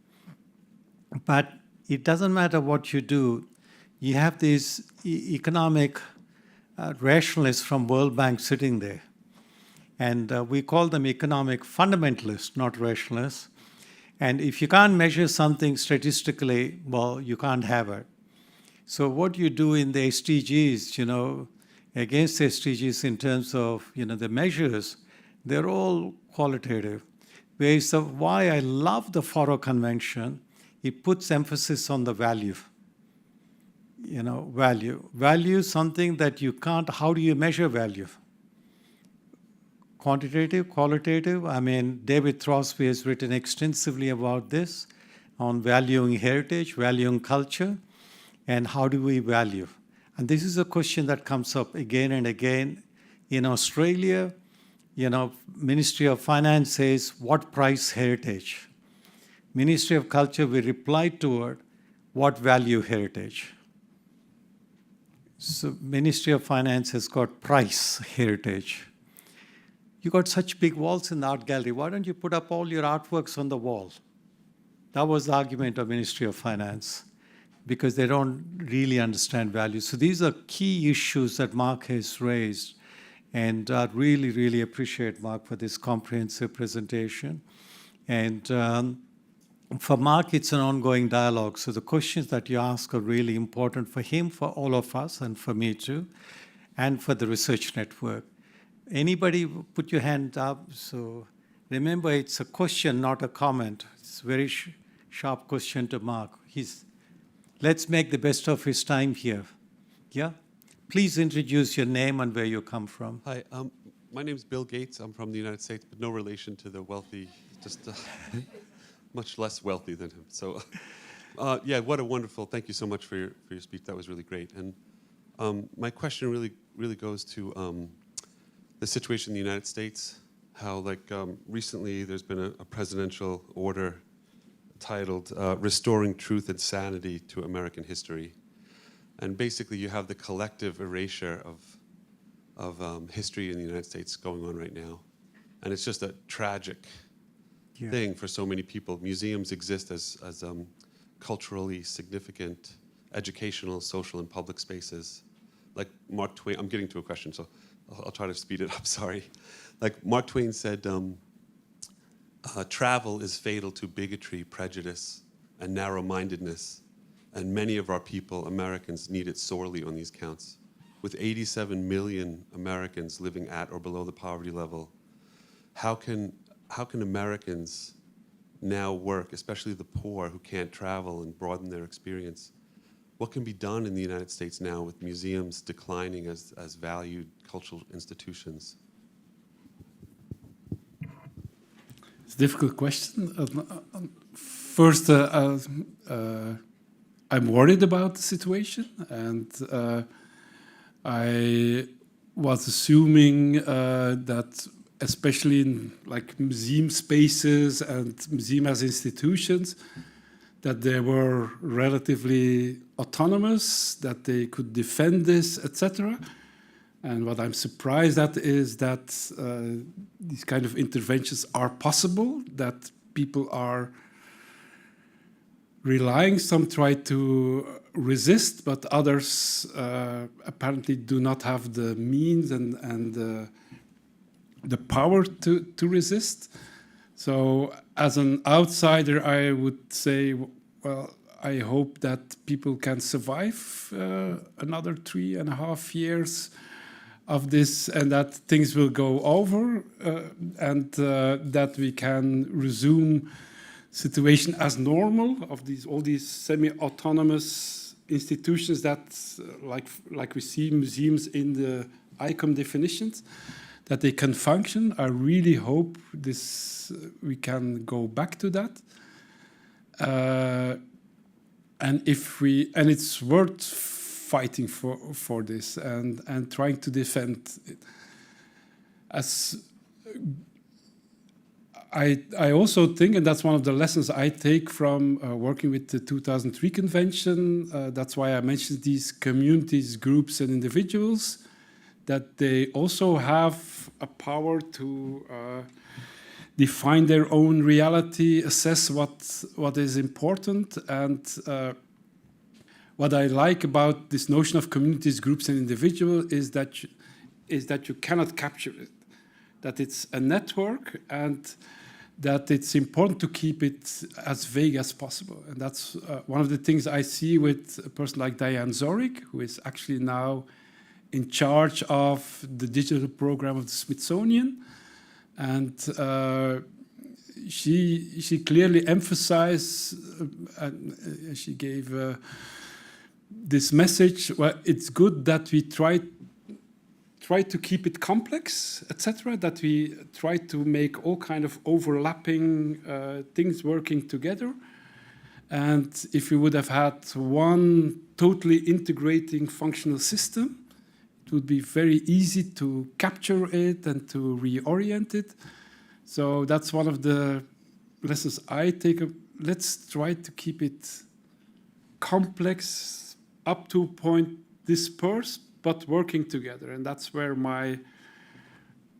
But it doesn't matter what you do. You have these economic rationalists from World Bank sitting there. And we call them economic fundamentalists, not rationalists. And if you can't measure something statistically, well, you can't have it. So what you do in the SDGs, against the SDGs in terms of, the measures, they're all qualitative. Whereas why I love the Faro Convention, it puts emphasis on the value. Value. Value is something that you can't, how do you measure value? Quantitative, qualitative. I mean, David Throsby has written extensively about this, on valuing heritage, valuing culture, and how do we value? And this is a question that comes up again and again. In Australia, Ministry of Finance says, what price heritage? Ministry of Culture, we replied toward, what value heritage? So Ministry of Finance has got price heritage. You got such big walls in the art gallery. Why don't you put up all your artworks on the wall? That was the argument of Ministry of Finance, because they don't really understand value. So these are key issues that Marc has raised. And I really, really appreciate Marc for this comprehensive presentation. And for Marc, it's an ongoing dialogue. So the questions that you ask are really important for him, for all of us, and for me too, and for the research network. Anybody put your hand up? So remember, it's a question, not a comment. It's a very sharp question to Marc. Let's make the best of his time here. Yeah? Please introduce your name and where you come from. Hi, my name's Bill Gates. I'm from the United States, but no relation to the wealthy, just much less wealthy than him. So, yeah, what a wonderful, thank you so much for your speech. That was really great. And my question really goes to the situation in the United States, how recently there's been a presidential order titled Restoring Truth and Sanity to American History. And basically, you have the collective erasure of history in the United States going on right now. And it's just a tragic thing for so many people. Museums exist as culturally significant educational, social, and public spaces. Like Mark Twain, I'm getting to a question, so I'll try to speed it up, sorry. Like Mark Twain said, travel is fatal to bigotry, prejudice, and narrow-mindedness. And many of our people, Americans, need it sorely on these counts. With 87 million Americans living at or below the poverty level, how can Americans now work, especially the poor who can't travel and broaden their experience? What can be done in the United States now with museums declining as valued cultural institutions? It's a difficult question. First, I'm worried about the situation, and I was assuming that, especially in museum spaces and museum as institutions, that they were relatively autonomous, that they could defend this, etc. And what I'm surprised at is that these kind of interventions are possible, that people are relying. Some try to resist, but others apparently do not have the means and the power to resist. So as an outsider, I would say, well, I hope that people can survive another 3.5 years of this, and that things will go over, and that we can resume situation as normal of all these semi-autonomous institutions that, like we see museums in the ICOM definitions, that they can function. I really hope we can go back to that. And it's worth fighting for this and trying to defend it. As I also think, and that's one of the lessons I take from working with the 2003 convention, that's why I mentioned these communities, groups, and individuals, that they also have a power to define their own reality, assess what is important. And what I like about this notion of communities, groups, and individuals is that you cannot capture it, that it's a network, and that it's important to keep it as vague as possible. And that's one of the things I see with a person like Diane Zorik, who is actually now in charge of the digital program of the Smithsonian. And she clearly emphasized, and she gave this message, well, it's good that we try to keep it complex, etc., that we try to make all kind of overlapping things working together. And if we would have had one totally integrating functional system, it would be very easy to capture it and to reorient it. So that's one of the lessons I take. Let's try to keep it complex, up to a point dispersed, but working together. And that's where my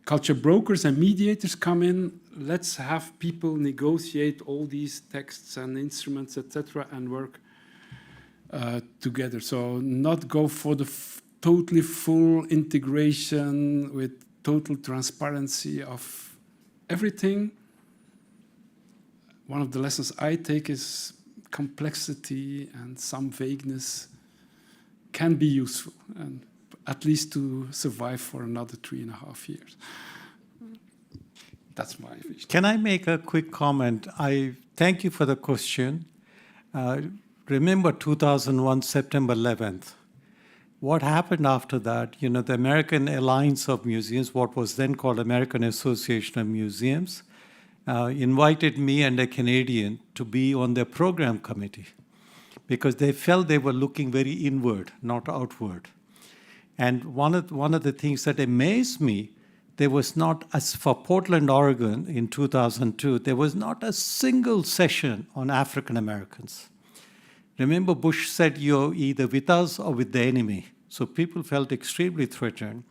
culture brokers and mediators come in. Let's have people negotiate all these texts and instruments, etc., and work together. So not go for the totally full integration with total transparency of everything. One of the lessons I take is complexity and some vagueness can be useful, and at least to survive for another 3.5 years. That's my vision. Can I make a quick comment? I thank you for the question. Remember 2001, September 11th. What happened after that? You know, the American Alliance of Museums, what was then called American Association of Museums, invited me and a Canadian to be on their program committee because they felt they were looking very inward, not outward. And one of the things that amazed me, there was not, as for Portland, Oregon in 2002, there was not a single session on African Americans. Remember, Bush said you're either with us or with the enemy. So people felt extremely threatened.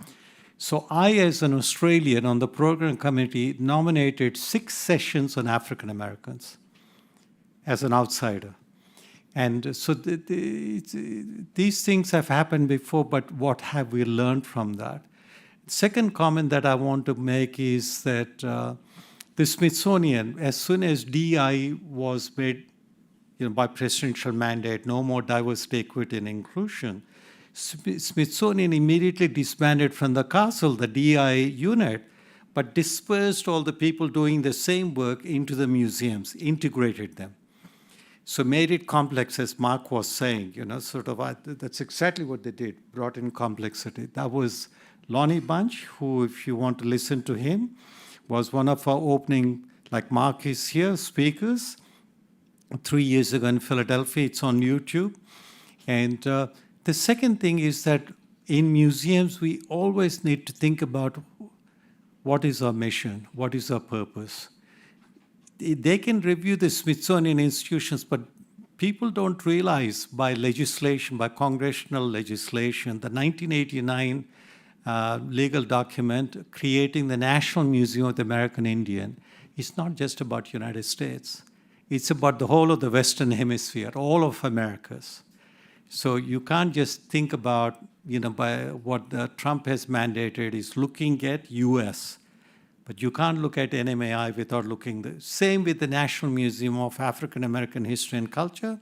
So I, as an Australian on the program committee, nominated 6 sessions on African Americans as an outsider. And so these things have happened before, but what have we learned from that? Second comment that I want to make is that the Smithsonian, as soon as DI was made, by presidential mandate, no more diversity, equity, and inclusion, Smithsonian immediately disbanded from the castle, the DI unit, but dispersed all the people doing the same work into the museums, integrated them. So made it complex, as Marc was saying, that's exactly what they did, brought in complexity. That was Lonnie Bunch, who, if you want to listen to him, was one of our opening, like Marc is here, speakers, 3 years ago in Philadelphia. It's on YouTube. And the second thing is that in museums, we always need to think about what is our mission, what is our purpose. They can review the Smithsonian institutions, but people don't realize by legislation, by congressional legislation, the 1989 legal document creating the National Museum of the American Indian is not just about the United States. It's about the whole of the Western Hemisphere, all of Americas. So you can't just think about, by what Trump has mandated is looking at US. But you can't look at NMAI without looking the same with the National Museum of African American History and Culture.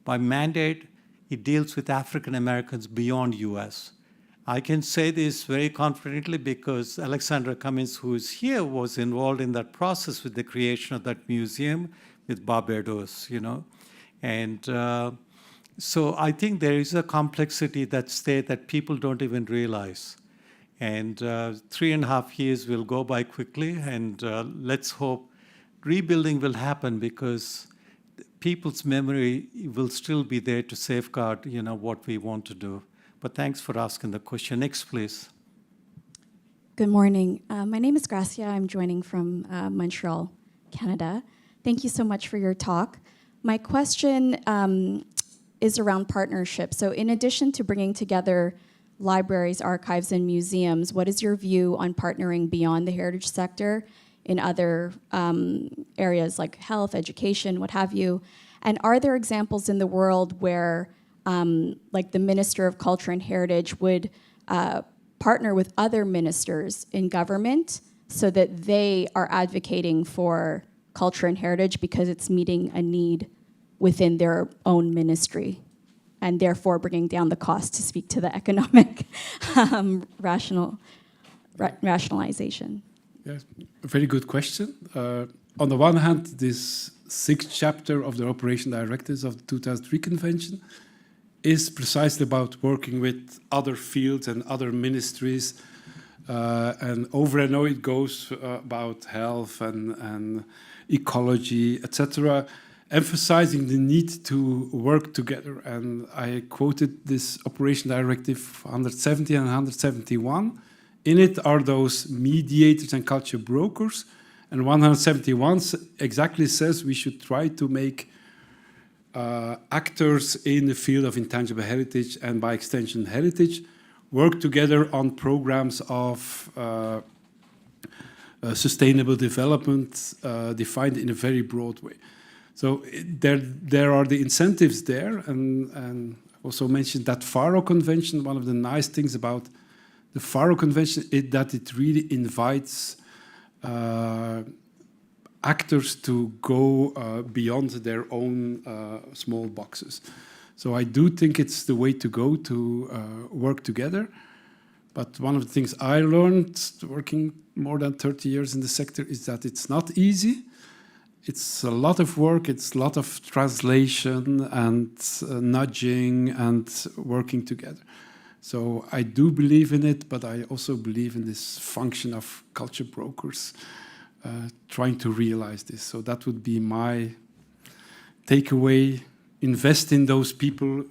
By mandate, it deals with African Americans beyond US. I can say this very confidently because Alexandra Cummins, who is here, was involved in that process with the creation of that museum with Barbados, And so I think there is a complexity that's there that people don't even realize. And 3.5 years will go by quickly, and let's hope rebuilding will happen because people's memory will still be there to safeguard, what we want to do. But thanks for asking the question. Next, please. Good morning. My name is Gracia. I'm joining from Montreal, Canada. Thank you so much for your talk. My question is around partnership. So in addition to bringing together libraries, archives, and museums, what is your view on partnering beyond the heritage sector in other areas like health, education, what have you? And are there examples in the world where like the Minister of Culture and Heritage would partner with other ministers in government so that they are advocating for culture and heritage because it's meeting a need within their own ministry and therefore bringing down the cost to speak to the economic rationalization? Yes, a very good question. On the one hand, this 6th chapter of the Operation Directives of the 2003 Convention is precisely about working with other fields and other ministries. And over and over it goes about health and ecology, etc. emphasizing the need to work together. And I quoted this Operation Directive 170 and 171. In it are those mediators and culture brokers. And 171 exactly says we should try to make actors in the field of intangible heritage and by extension heritage work together on programs of sustainable development defined in a very broad way. So there are the incentives there, and also mentioned that Faro Convention. One of the nice things about the Faro Convention is that it really invites actors to go beyond their own small boxes. So I do think it's the way to go to work together. But one of the things I learned working more than 30 years in the sector is that it's not easy. It's a lot of work, it's a lot of translation and nudging and working together. So I do believe in it, but I also believe in this function of culture brokers trying to realize this. So that would be my takeaway. Invest in those people,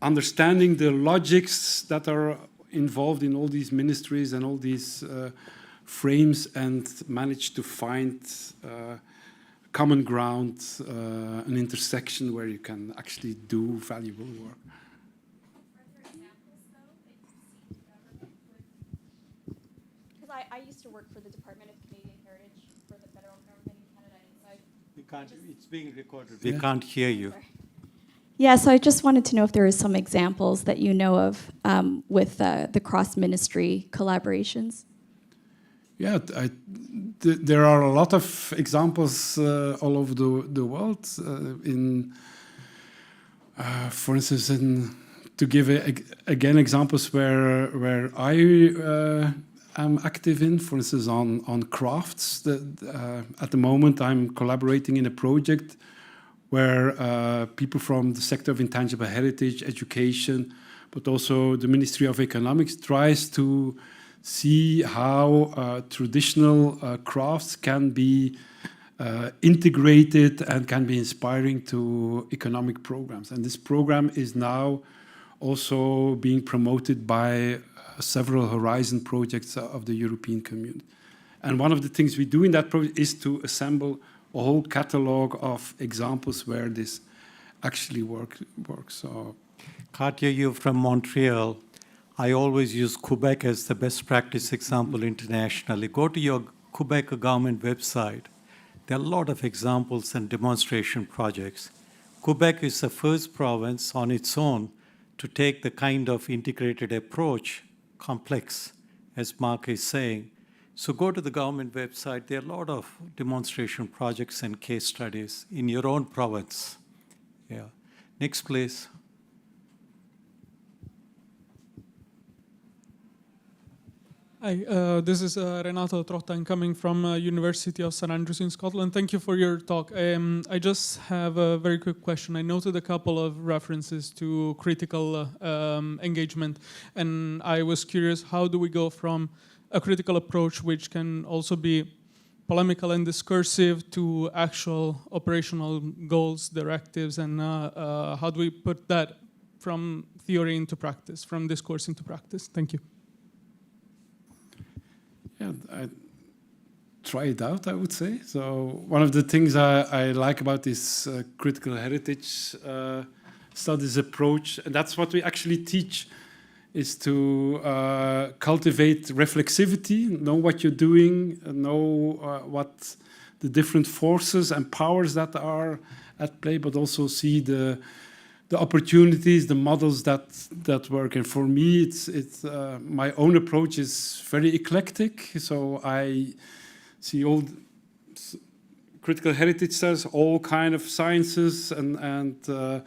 understanding the logics that are involved in all these ministries and all these frames, and manage to find common ground, an intersection where you can actually do valuable work. Because I used to work for the Department of Canadian Heritage for the federal government in Canada, and so It's being recorded. We can't hear you. yeah, so I just wanted to know if there are some examples that you know of with the cross-ministry collaborations. Yeah, there are a lot of examples all over the world. For instance, to give again examples where I am active in, for instance, on crafts. At the moment, I'm collaborating in a project where people from the sector of intangible heritage, education, but also the Ministry of Economics tries to see how traditional crafts can be integrated and can be inspiring to economic programs. And this program is now also being promoted by several Horizon projects of the European Community. And one of the things we do in that project is to assemble a whole catalog of examples where this actually works. So, Katya, you're from Montreal. I always use Quebec as the best practice example internationally. Go to your Quebec government website. There are a lot of examples and demonstration projects. Quebec is the first province on its own to take the kind of integrated approach, complex, as Marc is saying. So go to the government website. There are a lot of demonstration projects and case studies in your own province. Yeah. Next, please. Hi, this is Renato Trotta. I'm coming from University of St Andrews in Scotland. Thank you for your talk. I just have a very quick question. I noted a couple of references to critical engagement, and I was curious, how do we go from a critical approach, which can also be polemical and discursive, to actual operational goals, directives, and how do we put that from theory into practice, from discourse into practice? Thank you. yeah, I try it out, I would say. So one of the things I like about this critical heritage studies approach, and that's what we actually teach, is to cultivate reflexivity, know what you're doing, know what the different forces and powers that are at play, but also see the opportunities, the models that work. And for me, it's my own approach is very eclectic. So I see all critical heritage says all kind of sciences and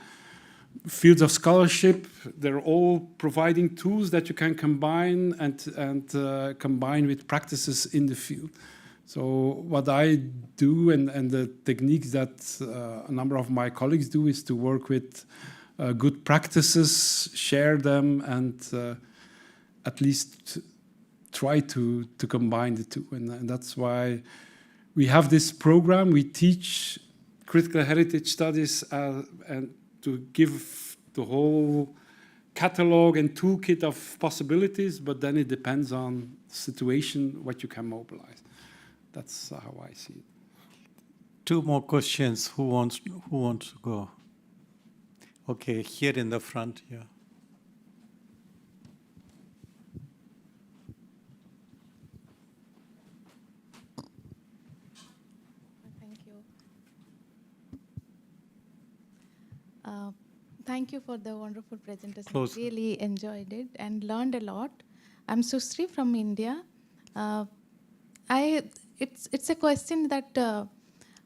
fields of scholarship. They're all providing tools that you can combine and combine with practices in the field. So what I do and the techniques that a number of my colleagues do is to work with good practices, share them, and at least try to combine the two. And that's why we have this program. We teach critical heritage studies and to give the whole catalog and toolkit of possibilities, but then it depends on the situation, what you can mobilize. That's how I see it. Two more questions. Who wants to go? Okay, here in the front, yeah. Thank you. Thank you for the wonderful presentation. Close. Really enjoyed it and learned a lot. I'm Susri from India. It's a question that,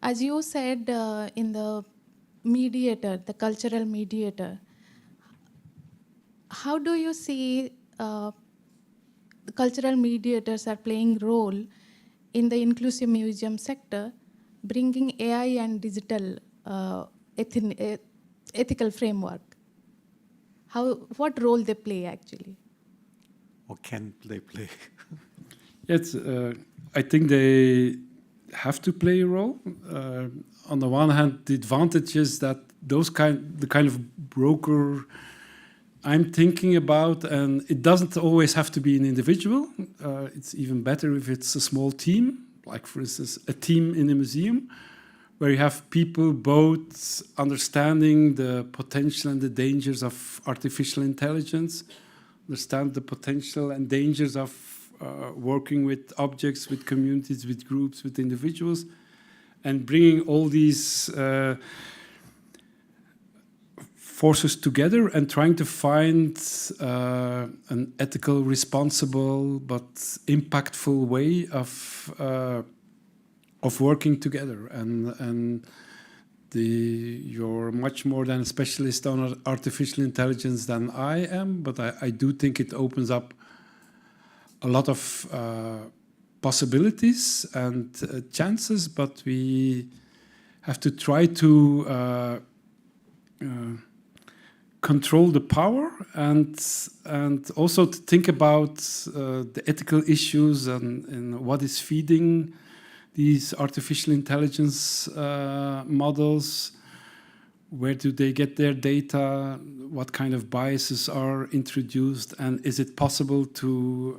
as you said in the mediator, the cultural mediator, how do you see the cultural mediators are playing role in the inclusive museum sector, bringing AI and digital ethical framework? What role they play actually? Or can they play? Yes, I think they have to play a role. On the one hand, the advantage is that the kind of broker I'm thinking about, and it doesn't always have to be an individual. It's even better if it's a small team, like for instance, a team in a museum, where you have people both understanding the potential and the dangers of artificial intelligence, understand the potential and dangers of working with objects, with communities, with groups, with individuals, and bringing all these forces together and trying to find an ethical, responsible, but impactful way of working together. And you're much more than a specialist on artificial intelligence than I am, but I do think it opens up a lot of possibilities and chances, but we have to try to control the power and also to think about the ethical issues and what is feeding these artificial intelligence models. Where do they get their data? What kind of biases are introduced? And is it possible to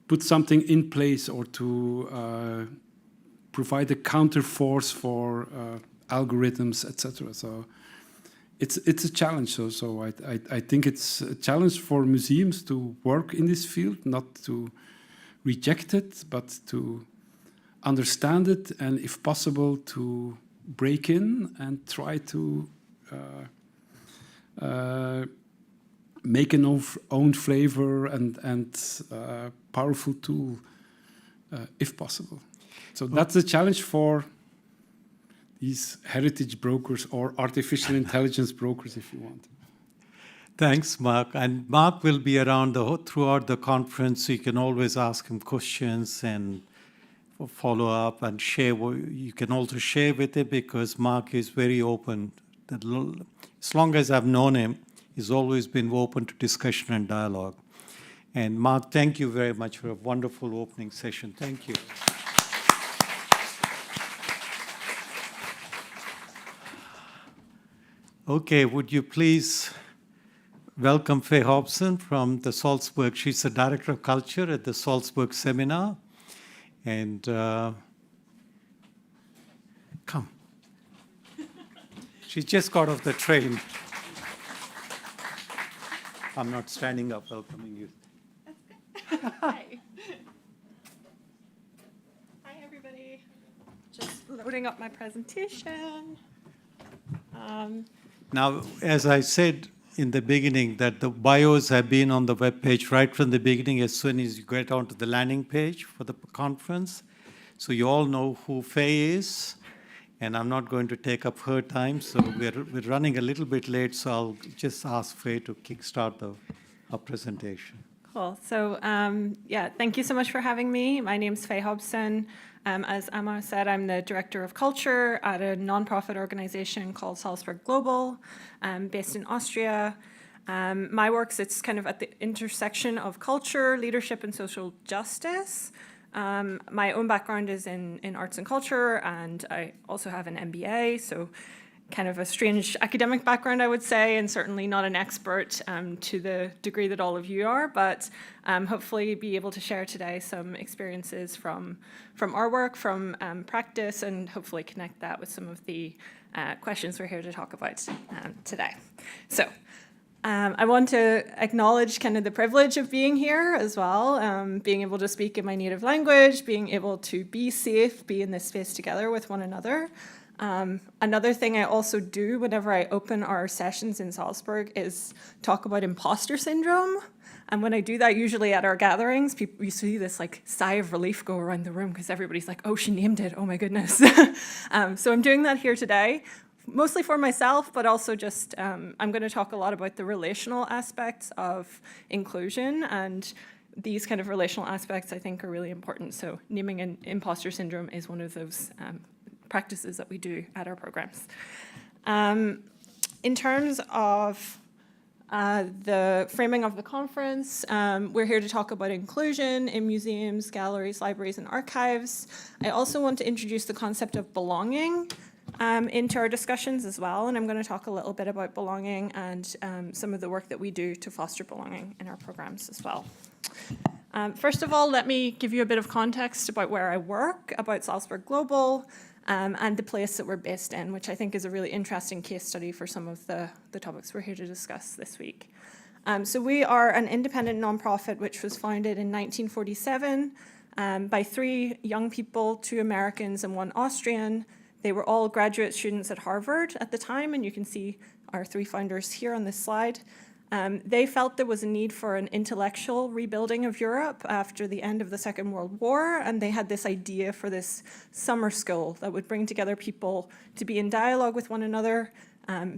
put something in place or to provide a counterforce for algorithms, etc.? So it's a challenge. So I think it's a challenge for museums to work in this field, not to reject it, but to understand it, and if possible, to break in and try to make an own flavor and powerful tool, if possible. So that's a challenge for these heritage brokers or artificial intelligence brokers, if you want. Thanks, Marc. And Marc will be around throughout the conference, so you can always ask him questions and follow up and share. You can also share with him, because Marc is very open. As long as I've known him, he's always been open to discussion and dialogue. And Marc, thank you very much for a wonderful opening session. Thank you. Okay, would you please welcome Faye Hobson from the Salzburg. She's the Director of Culture at the Salzburg Seminar. And come. She just got off the train. I'm not standing up welcoming you. Hi. Hi, everybody. Just loading up my presentation. Now, as I said in the beginning, that the bios have been on the webpage right from the beginning as soon as you get onto the landing page for the conference. So you all know who Faye is, and I'm not going to take up her time. So we're running a little bit late, so I'll just ask Faye to kickstart our presentation. Cool. So, yeah, thank you so much for having me. My name's Faye Hobson. As Emma said, I'm the Director of Culture at a nonprofit organization called Salzburg Global, based in Austria. My work sits kind of at the intersection of culture, leadership, and social justice. My own background is in arts and culture, and I also have an MBA, so kind of a strange academic background, I would say, and certainly not an expert to the degree that all of you are, but hopefully be able to share today some experiences from our work, from practice, and hopefully connect that with some of the questions we're here to talk about today. So I want to acknowledge kind of the privilege of being here as well, being able to speak in my native language, being able to be safe, be in this space together with one another. Another thing I also do whenever I open our sessions in Salzburg is talk about imposter syndrome. And when I do that, usually at our gatherings, you see this like sigh of relief go around the room because everybody's like, oh, she named it, oh my goodness. So I'm doing that here today, mostly for myself, but also just, I'm going to talk a lot about the relational aspects of inclusion, and these kind of relational aspects I think are really important. So naming an imposter syndrome is one of those practices that we do at our programs. In terms of the framing of the conference, we're here to talk about inclusion in museums, galleries, libraries, and archives. I also want to introduce the concept of belonging into our discussions as well, and I'm going to talk a little bit about belonging and some of the work that we do to foster belonging in our programs as well. First of all, let me give you a bit of context about where I work, about Salzburg Global, and the place that we're based in, which I think is a really interesting case study for some of the topics we're here to discuss this week. So we are an independent nonprofit which was founded in 1947 by 3 young people, 2 Americans and 1 Austrian. They were all graduate students at Harvard at the time, and you can see our 3 founders here on this slide. They felt there was a need for an intellectual rebuilding of Europe after the end of the Second World War, and they had this idea for this summer school that would bring together people to be in dialogue with one another,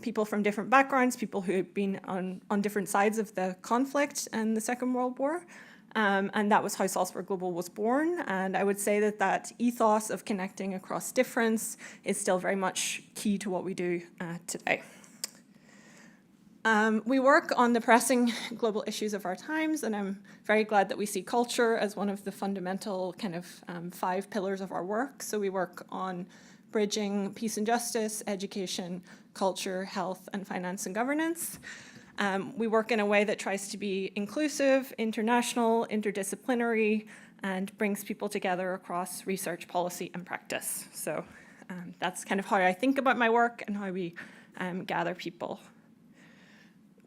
people from different backgrounds, people who had been on different sides of the conflict in the Second World War. And that was how Salzburg Global was born. And I would say that that ethos of connecting across difference is still very much key to what we do today. We work on the pressing global issues of our times, and I'm very glad that we see culture as one of the fundamental kind of 5 pillars of our work. So we work on bridging peace and justice, education, culture, health, and finance and governance. We work in a way that tries to be inclusive, international, interdisciplinary, and brings people together across research, policy, and practice. So that's kind of how I think about my work and how we gather people.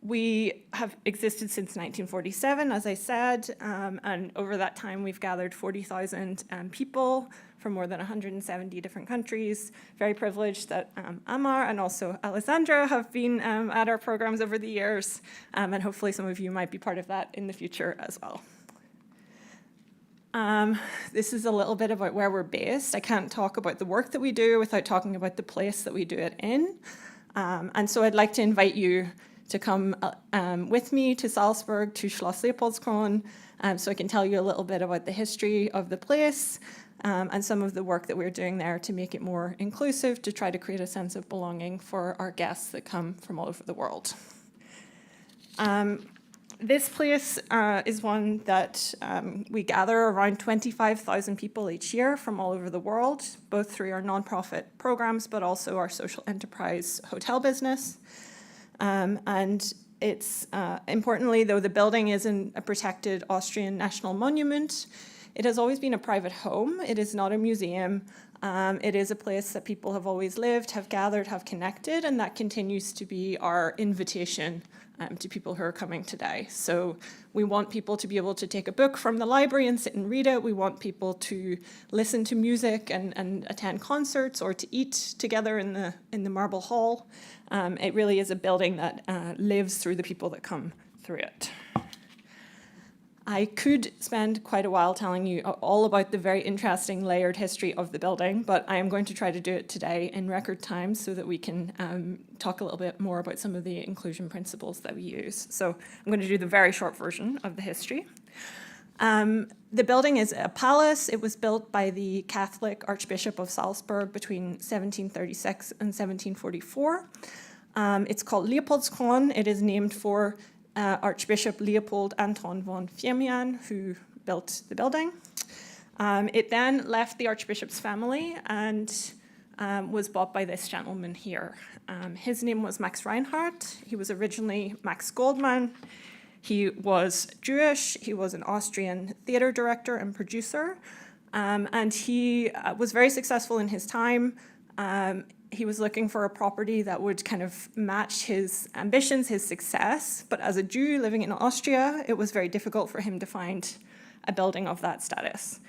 We have existed since 1947, as I said, and over that time we've gathered 40,000 people from more than 170 different countries. Very privileged that Amar and also Alessandra have been at our programs over the years, and hopefully some of you might be part of that in the future as well. This is a little bit about where we're based. I can't talk about the work that we do without talking about the place that we do it in. And so I'd like to invite you to come with me to Salzburg, to Schloss Leopoldskron, so I can tell you a little bit about the history of the place and some of the work that we're doing there to make it more inclusive, to try to create a sense of belonging for our guests that come from all over the world. This place is one that we gather around 25,000 people each year from all over the world, both through our nonprofit programs, but also our social enterprise hotel business. And it's, importantly, though the building isn't a protected Austrian national monument, it has always been a private home. It is not a museum. It is a place that people have always lived, have gathered, have connected, and that continues to be our invitation to people who are coming today. So we want people to be able to take a book from the library and sit and read it. We want people to listen to music and attend concerts or to eat together in the Marble Hall. It really is a building that lives through the people that come through it. I could spend quite a while telling you all about the very interesting layered history of the building, but I am going to try to do it today in record time so that we can talk a little bit more about some of the inclusion principles that we use. So I'm going to do the very short version of the history. The building is a palace. It was built by the Catholic Archbishop of Salzburg between 1736 and 1744. It's called Leopoldskron. It is named for Archbishop Leopold Anton von Firmian, who built the building. It then left the Archbishop's family and was bought by this gentleman here. His name was Max Reinhardt. He was originally Max Goldman. He was Jewish. He was an Austrian theater director and producer. And he was very successful in his time. He was looking for a property that would kind of match his ambitions, his success. But as a Jew living in Austria, it was very difficult for him to find a building of that status.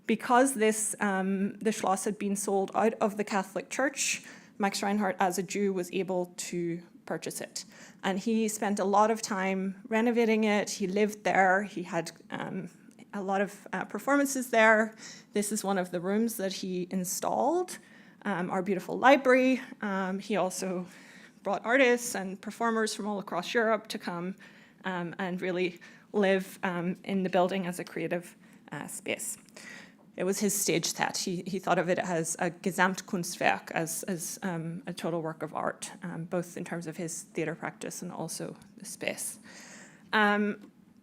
Because the Schloss had been sold out of the Catholic Church, Max Reinhardt, as a Jew, was able to purchase it. And he spent a lot of time renovating it. He lived there. He had a lot of performances there. This is one of the rooms that he installed, our beautiful library. He also brought artists and performers from all across Europe to come and really live in the building as a creative space. It was his stage set. He thought of it as a Gesamtkunstwerk, as a total work of art, both in terms of his theater practice and also the space.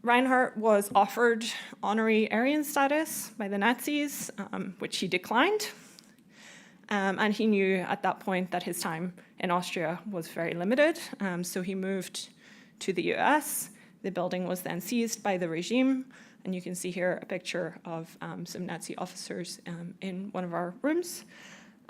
Reinhardt was offered honorary Aryan status by the Nazis, which he declined. And he knew at that point that his time in Austria was very limited, so he moved to the US. The building was then seized by the regime, and you can see here a picture of some Nazi officers in one of our rooms.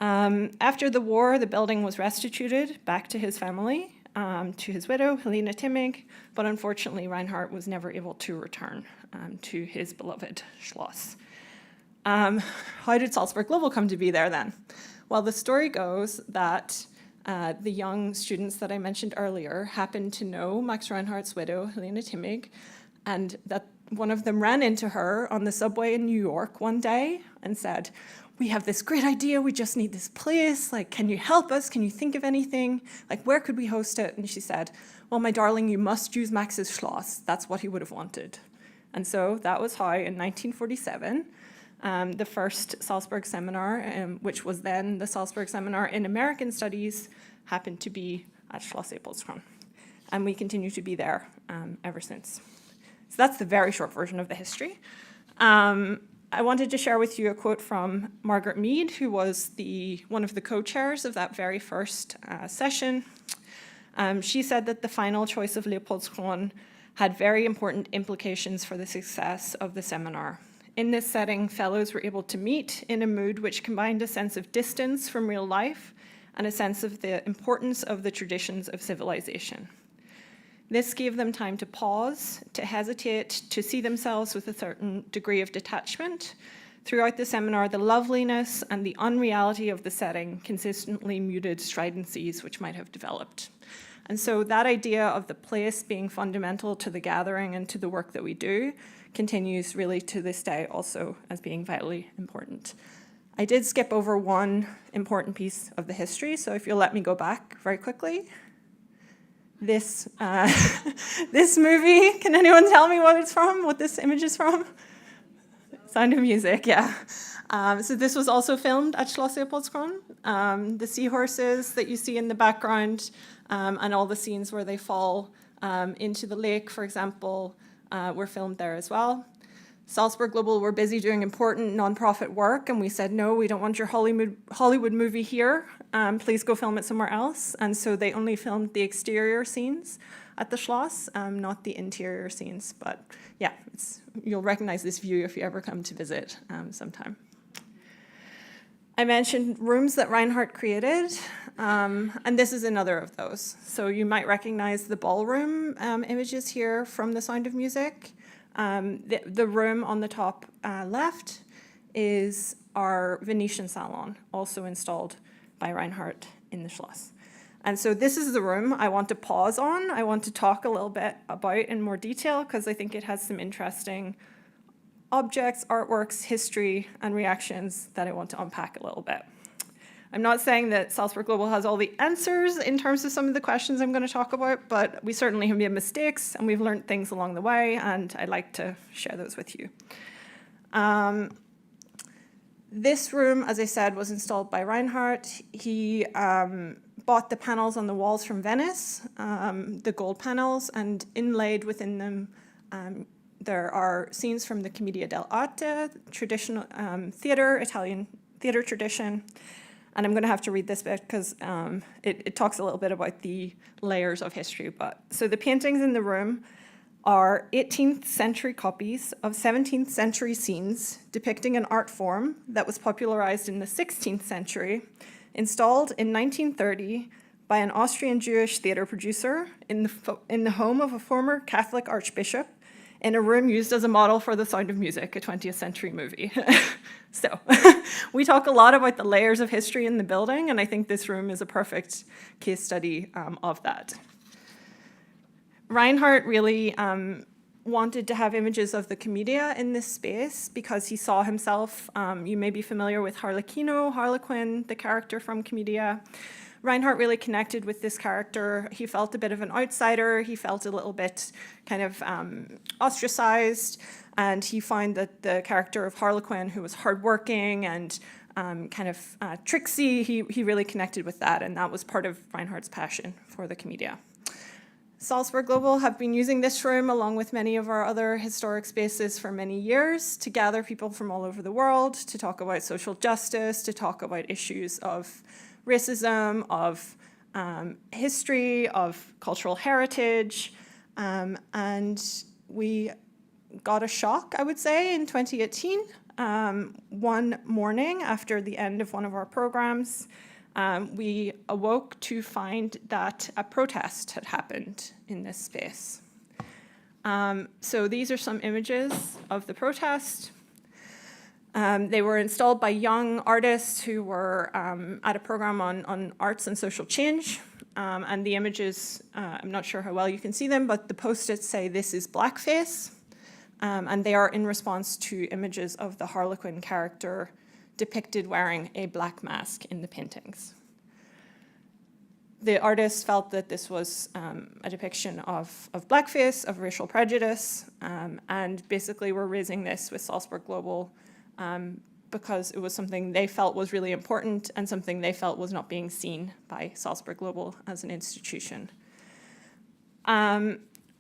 After the war, the building was restituted back to his family, to his widow, Helene Timmig, but unfortunately Reinhardt was never able to return to his beloved Schloss. How did Salzburg Global come to be there then? Well, the story goes that the young students that I mentioned earlier happened to know Max Reinhardt's widow, Helene Timmig, and that one of them ran into her on the subway in New York one day and said, "We have this great idea, we just need this place, like, can you help us? Can you think of anything? Like, where could we host it?" And she said, "Well, my darling, you must use Max's Schloss. That's what he would have wanted." And so that was how, in 1947, the first Salzburg seminar, which was then the Salzburg Seminar in American Studies, happened to be at Schloss Epolskron. And we continue to be there ever since. So that's the very short version of the history. I wanted to share with you a quote from Margaret Mead, who was one of the co-chairs of that very first session. She said that the final choice of Leopoldskron had very important implications for the success of the seminar. In this setting, fellows were able to meet in a mood which combined a sense of distance from real life and a sense of the importance of the traditions of civilization. This gave them time to pause, to hesitate, to see themselves with a certain degree of detachment. Throughout the seminar, the loveliness and the unreality of the setting consistently muted stridencies which might have developed. And so that idea of the place being fundamental to the gathering and to the work that we do continues really to this day also as being vitally important. I did skip over one important piece of the history, so if you'll let me go back very quickly. This movie, can anyone tell me what it's from, what this image is from? Sound of Music, yeah. So this was also filmed at Schloss Epolskron. The seahorses that you see in the background and all the scenes where they fall into the lake, for example, were filmed there as well. Salzburg Global were busy doing important nonprofit work, and we said, no, we don't want your Hollywood movie here. Please go film it somewhere else. And so they only filmed the exterior scenes at the Schloss, not the interior scenes. But yeah, you'll recognize this view if you ever come to visit sometime. I mentioned rooms that Reinhardt created, and this is another of those. So you might recognize the ballroom images here from The Sound of Music. The room on the top left is our Venetian salon, also installed by Reinhardt in the Schloss. And so this is the room I want to pause on. I want to talk a little bit about in more detail because I think it has some interesting objects, artworks, history, and reactions that I want to unpack a little bit. I'm not saying that Salzburg Global has all the answers in terms of some of the questions I'm going to talk about, but we certainly have made mistakes and we've learned things along the way, and I'd like to share those with you. This room, as I said, was installed by Reinhardt. He bought the panels on the walls from Venice, the gold panels, and inlaid within them There are scenes from the Commedia dell'arte, traditional theater, Italian theater tradition. And I'm going to have to read this bit because it talks a little bit about the layers of history. So the paintings in the room are 18th century copies of 17th century scenes depicting an art form that was popularized in the 16th century, installed in 1930 by an Austrian Jewish theater producer in the home of a former Catholic archbishop in a room used as a model for The Sound of Music, a 20th century movie. So we talk a lot about the layers of history in the building, and I think this room is a perfect case study of that. Reinhardt really wanted to have images of the Commedia in this space because he saw himself, you may be familiar with Harlequin, the character from Commedia. Reinhardt really connected with this character. He felt a bit of an outsider. He felt a little bit kind of ostracized, and he found that the character of Harlequin, who was hardworking and kind of tricksy, he really connected with that, and that was part of Reinhardt's passion for the Commedia. Salzburg Global have been using this room along with many of our other historic spaces for many years to gather people from all over the world, to talk about social justice, to talk about issues of racism, of history, of cultural heritage, and we got a shock, I would say, in 2018. One morning after the end of one of our programs, we awoke to find that a protest had happened in this space. So these are some images of the protest. They were installed by young artists who were at a program on arts and social change. And the images, I'm not sure how well you can see them, but the post-its say, "This is blackface." And they are in response to images of the Harlequin character depicted wearing a black mask in the paintings. The artists felt that this was a depiction of blackface, of racial prejudice, and basically were raising this with Salzburg Global because it was something they felt was really important and something they felt was not being seen by Salzburg Global as an institution.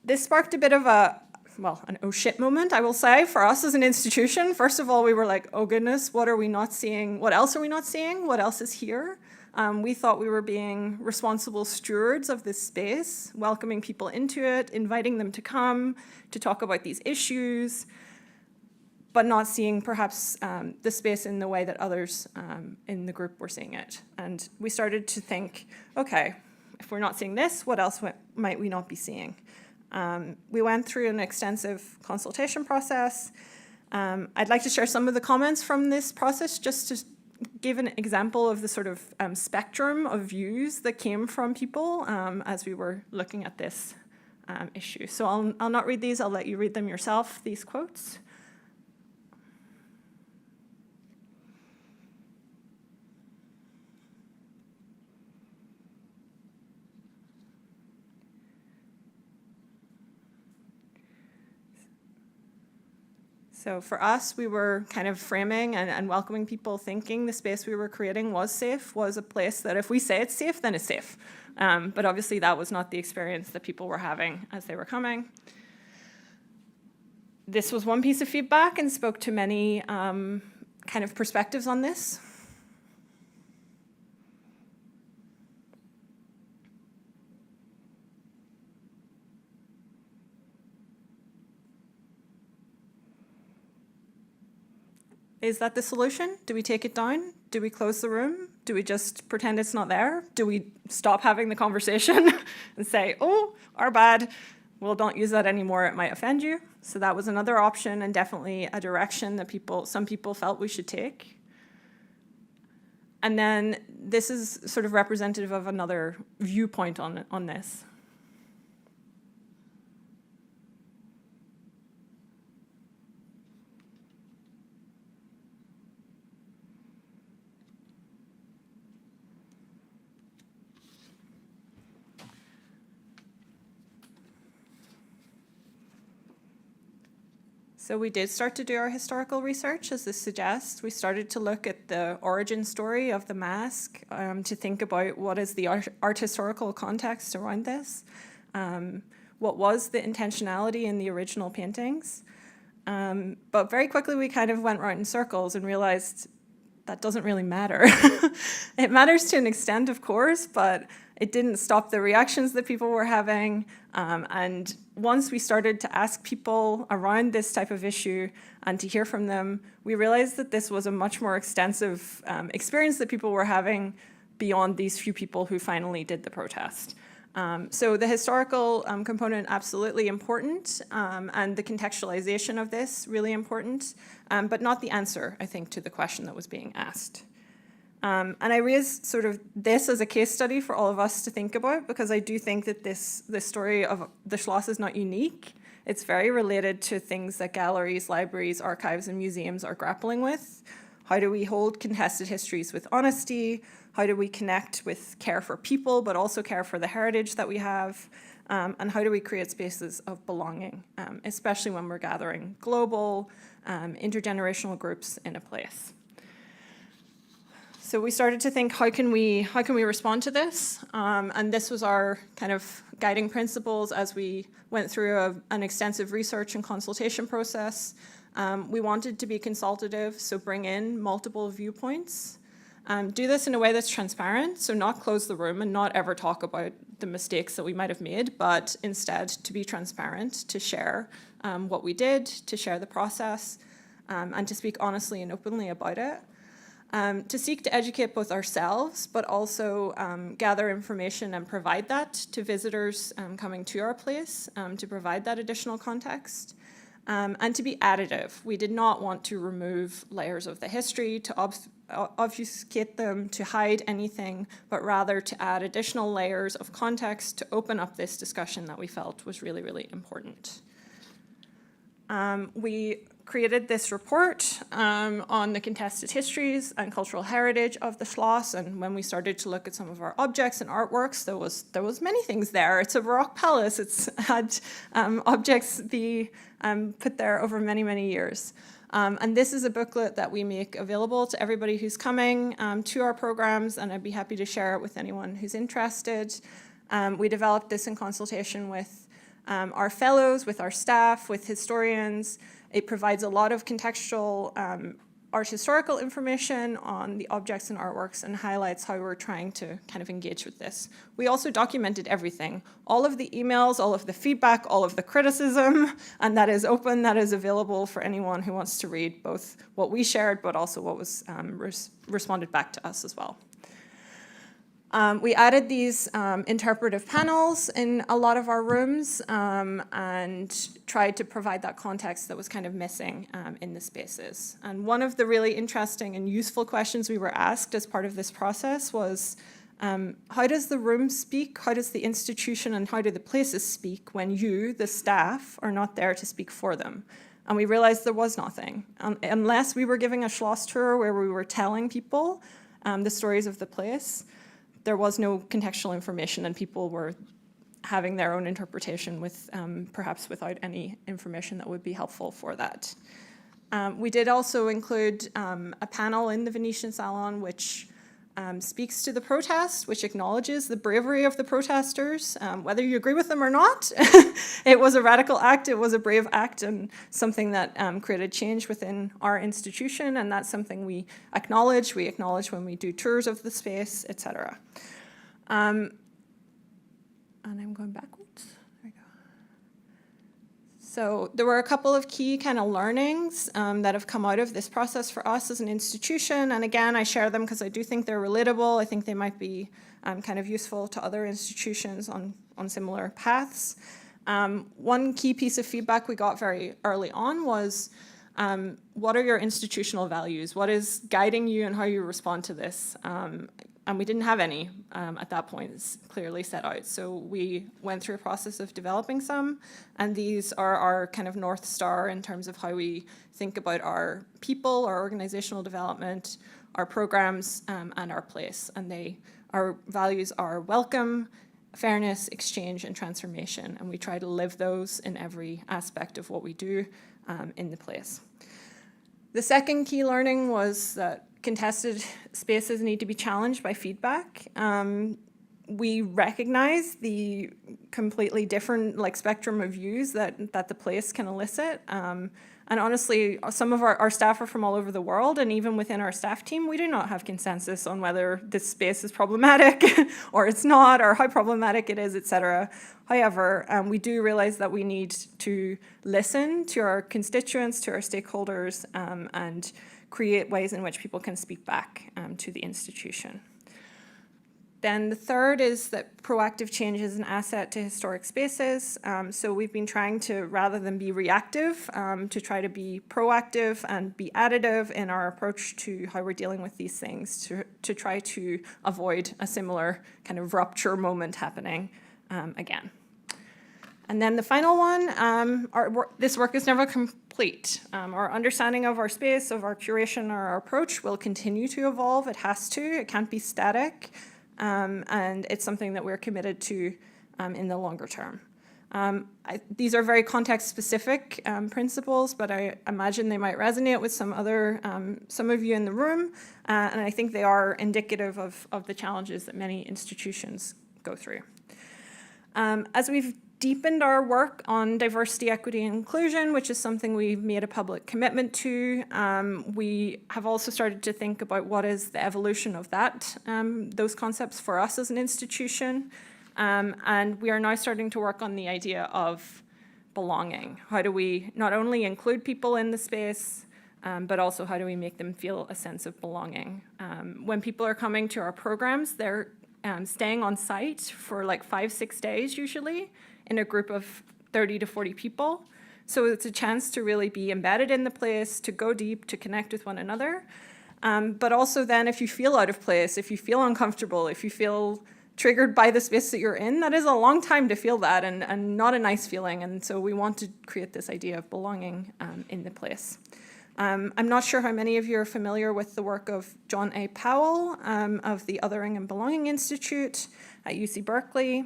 This sparked a bit of an oh shit moment, I will say, for us as an institution. First of all, we were like, oh goodness, what are we not seeing? What else are we not seeing? What else is here? We thought we were being responsible stewards of this space, welcoming people into it, inviting them to come, to talk about these issues, but not seeing perhaps the space in the way that others in the group were seeing it. And we started to think, okay, if we're not seeing this, what else might we not be seeing? We went through an extensive consultation process. I'd like to share some of the comments from this process just to give an example of the sort of spectrum of views that came from people as we were looking at this issue. So I'll not read these, I'll let you read them yourself, these quotes. So for us, we were kind of framing and welcoming people, thinking the space we were creating was safe, was a place that if we say it's safe, then it's safe. But obviously that was not the experience that people were having as they were coming. This was one piece of feedback and spoke to many kind of perspectives on this. Is that the solution? Do we take it down? Do we close the room? Do we just pretend it's not there? Do we stop having the conversation and say, oh, our bad, well, don't use that anymore, it might offend you? So that was another option and definitely a direction that some people felt we should take. And then this is sort of representative of another viewpoint on this. So we did start to do our historical research, as this suggests. We started to look at the origin story of the mask, to think about what is the art historical context around this. what was the intentionality in the original paintings. But very quickly we kind of went round in circles and realized that doesn't really matter. It matters to an extent, of course, but it didn't stop the reactions that people were having. And once we started to ask people around this type of issue and to hear from them, we realized that this was a much more extensive experience that people were having beyond these few people who finally did the protest. So the historical component, absolutely important, and the contextualization of this, really important, but not the answer, I think, to the question that was being asked. And I raise sort of this as a case study for all of us to think about, because I do think that this story of the Schloss is not unique. It's very related to things that galleries, libraries, archives, and museums are grappling with. How do we hold contested histories with honesty? How do we connect with care for people, but also care for the heritage that we have? And how do we create spaces of belonging, especially when we're gathering global, intergenerational groups in a place? So we started to think, how can we respond to this? And this was our kind of guiding principles as we went through an extensive research and consultation process. We wanted to be consultative, so bring in multiple viewpoints. Do this in a way that's transparent, so not close the room and not ever talk about the mistakes that we might have made, but instead to be transparent, to share what we did, to share the process, and to speak honestly and openly about it. To seek to educate both ourselves, but also gather information and provide that to visitors coming to our place, to provide that additional context. And to be additive. We did not want to remove layers of the history, to obfuscate them, to hide anything, but rather to add additional layers of context to open up this discussion that we felt was really, really important. We created this report on the contested histories and cultural heritage of the Schloss, and when we started to look at some of our objects and artworks, there was many things there. It's a Baroque palace. It's had objects be put there over many, many years. And this is a booklet that we make available to everybody who's coming to our programs, and I'd be happy to share it with anyone who's interested. We developed this in consultation with our fellows, with our staff, with historians. It provides a lot of contextual art historical information on the objects and artworks and highlights how we're trying to kind of engage with this. We also documented everything, all of the emails, all of the feedback, all of the criticism, and that is open, that is available for anyone who wants to read both what we shared, but also what was responded back to us as well. We added these interpretive panels in a lot of our rooms and tried to provide that context that was kind of missing in the spaces. And one of the really interesting and useful questions we were asked as part of this process was, how does the room speak? How does the institution and how do the places speak when you, the staff, are not there to speak for them? And we realized there was nothing. Unless we were giving a Schloss tour where we were telling people the stories of the place, there was no contextual information and people were having their own interpretation with perhaps without any information that would be helpful for that. We did also include a panel in the Venetian Salon which speaks to the protest, which acknowledges the bravery of the protesters, whether you agree with them or not. It was a radical act, it was a brave act, and something that created change within our institution, and that's something we acknowledge when we do tours of the space, etc. And I'm going backwards. There we go. So there were a couple of key kind of learnings that have come out of this process for us as an institution. And again, I share them because I do think they're relatable. I think they might be kind of useful to other institutions on similar paths. One key piece of feedback we got very early on was, what are your institutional values? What is guiding you and how you respond to this? And we didn't have any at that point. It's clearly set out. So we went through a process of developing some, and these are our kind of North Star in terms of how we think about our people, our organizational development, our programs, and our place. And our values are welcome, fairness, exchange, and transformation. And we try to live those in every aspect of what we do in the place. The second key learning was that contested spaces need to be challenged by feedback. we recognize the completely different spectrum of views that the place can elicit. And honestly, some of our staff are from all over the world, and even within our staff team, we do not have consensus on whether this space is problematic or it's not, or how problematic it is, etc. However, we do realize that we need to listen to our constituents, to our stakeholders, and create ways in which people can speak back to the institution. Then the third is that proactive change is an asset to historic spaces. So we've been trying to, rather than be reactive, to try to be proactive and be additive in our approach to how we're dealing with these things, to try to avoid a similar kind of rupture moment happening again. And then the final one, this work is never complete. Our understanding of our space, of our curation, our approach will continue to evolve. It has to. It can't be static. And it's something that we're committed to in the longer term. These are very context-specific principles, but I imagine they might resonate with some of you in the room, and I think they are indicative of the challenges that many institutions go through. As we've deepened our work on diversity, equity, and inclusion, which is something we've made a public commitment to. We have also started to think about what is the evolution of those concepts for us as an institution. And we are now starting to work on the idea of belonging. How do we not only include people in the space, but also how do we make them feel a sense of belonging? When people are coming to our programs, they're staying on site for 5-6 days usually, in a group of 30 to 40 people. So it's a chance to really be embedded in the place, to go deep, to connect with one another. But also then if you feel out of place, if you feel uncomfortable, if you feel triggered by the space that you're in, that is a long time to feel that and not a nice feeling. And so we want to create this idea of belonging in the place. I'm not sure how many of you are familiar with the work of John A. Powell of the Othering and Belonging Institute at UC Berkeley.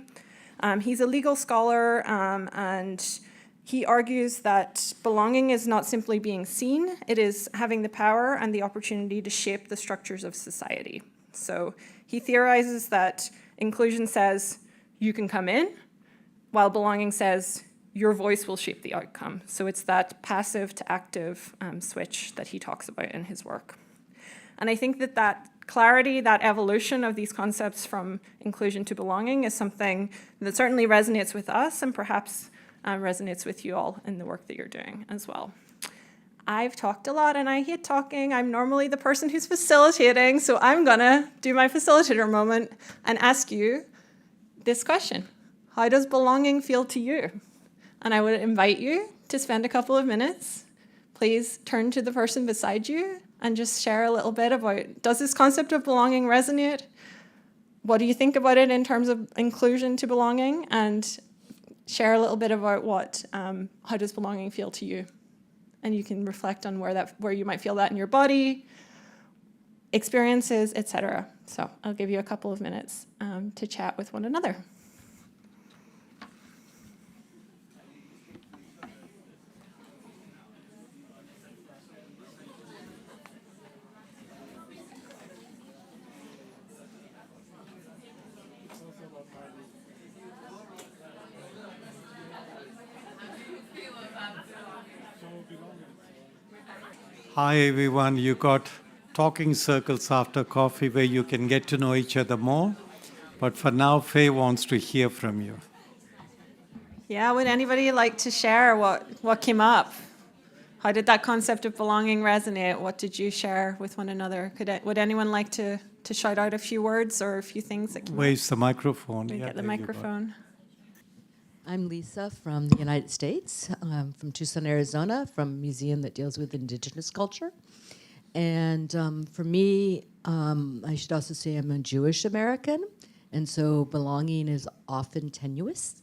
He's a legal scholar, and he argues that belonging is not simply being seen, it is having the power and the opportunity to shape the structures of society. So he theorizes that inclusion says, you can come in, while belonging says, your voice will shape the outcome. So it's that passive to active switch that he talks about in his work. And I think that clarity, that evolution of these concepts from inclusion to belonging is something that certainly resonates with us and perhaps resonates with you all in the work that you're doing as well. I've talked a lot and I hate talking. I'm normally the person who's facilitating, so I'm gonna do my facilitator moment and ask you this question. How does belonging feel to you? And I would invite you to spend a couple of minutes. Please turn to the person beside you and just share a little bit about, does this concept of belonging resonate? What do you think about it in terms of inclusion to belonging? And share a little bit about how does belonging feel to you? And you can reflect on where you might feel that in your body, experiences, etc. So I'll give you a couple of minutes to chat with one another. Hi everyone, you got talking circles after coffee where you can get to know each other more. But for now, Faye wants to hear from you. Yeah, would anybody like to share what came up? How did that concept of belonging resonate? What did you share with one another? Would anyone like to shout out a few words or a few things that came Where's the microphone? up? Yeah, Get the there you go. microphone. I'm Lisa from the United States, from Tucson, Arizona, from a museum that deals with indigenous culture. And for me, I should also say I'm a Jewish American, and so belonging is often tenuous.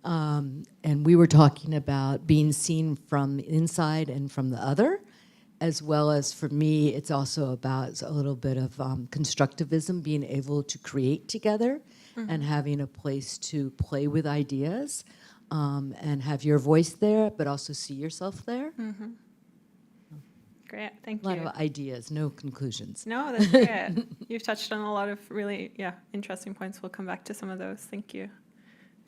And we were talking about being seen from the inside and from the other, as well as for me, it's also about a little bit of constructivism, being able to create together. Mm-hmm. And having a place to play with ideas and have your voice there, but also see yourself there. Mm-hmm. Great, thank A lot you. of ideas, no conclusions. No, that's great. You've touched on a lot of really, interesting points. We'll come back to some of those. Thank you.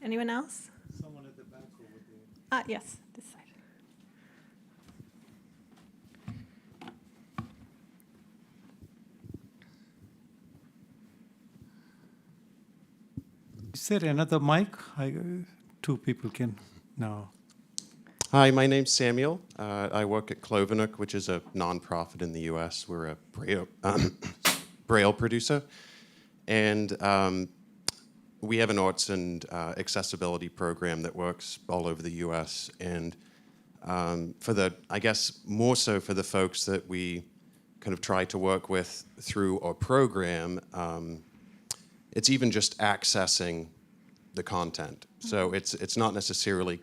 Anyone else? Someone at the back over there. Yes, this side. Is there another mic? Two people can. No. Hi, my name's Samuel. I work at Clovernook, which is a nonprofit in the U.S. We're a Braille producer. And we have an arts and accessibility program that works all over the U.S. And I guess more so for the folks that we kind of try to work with through our program, it's even just accessing the content. So it's not necessarily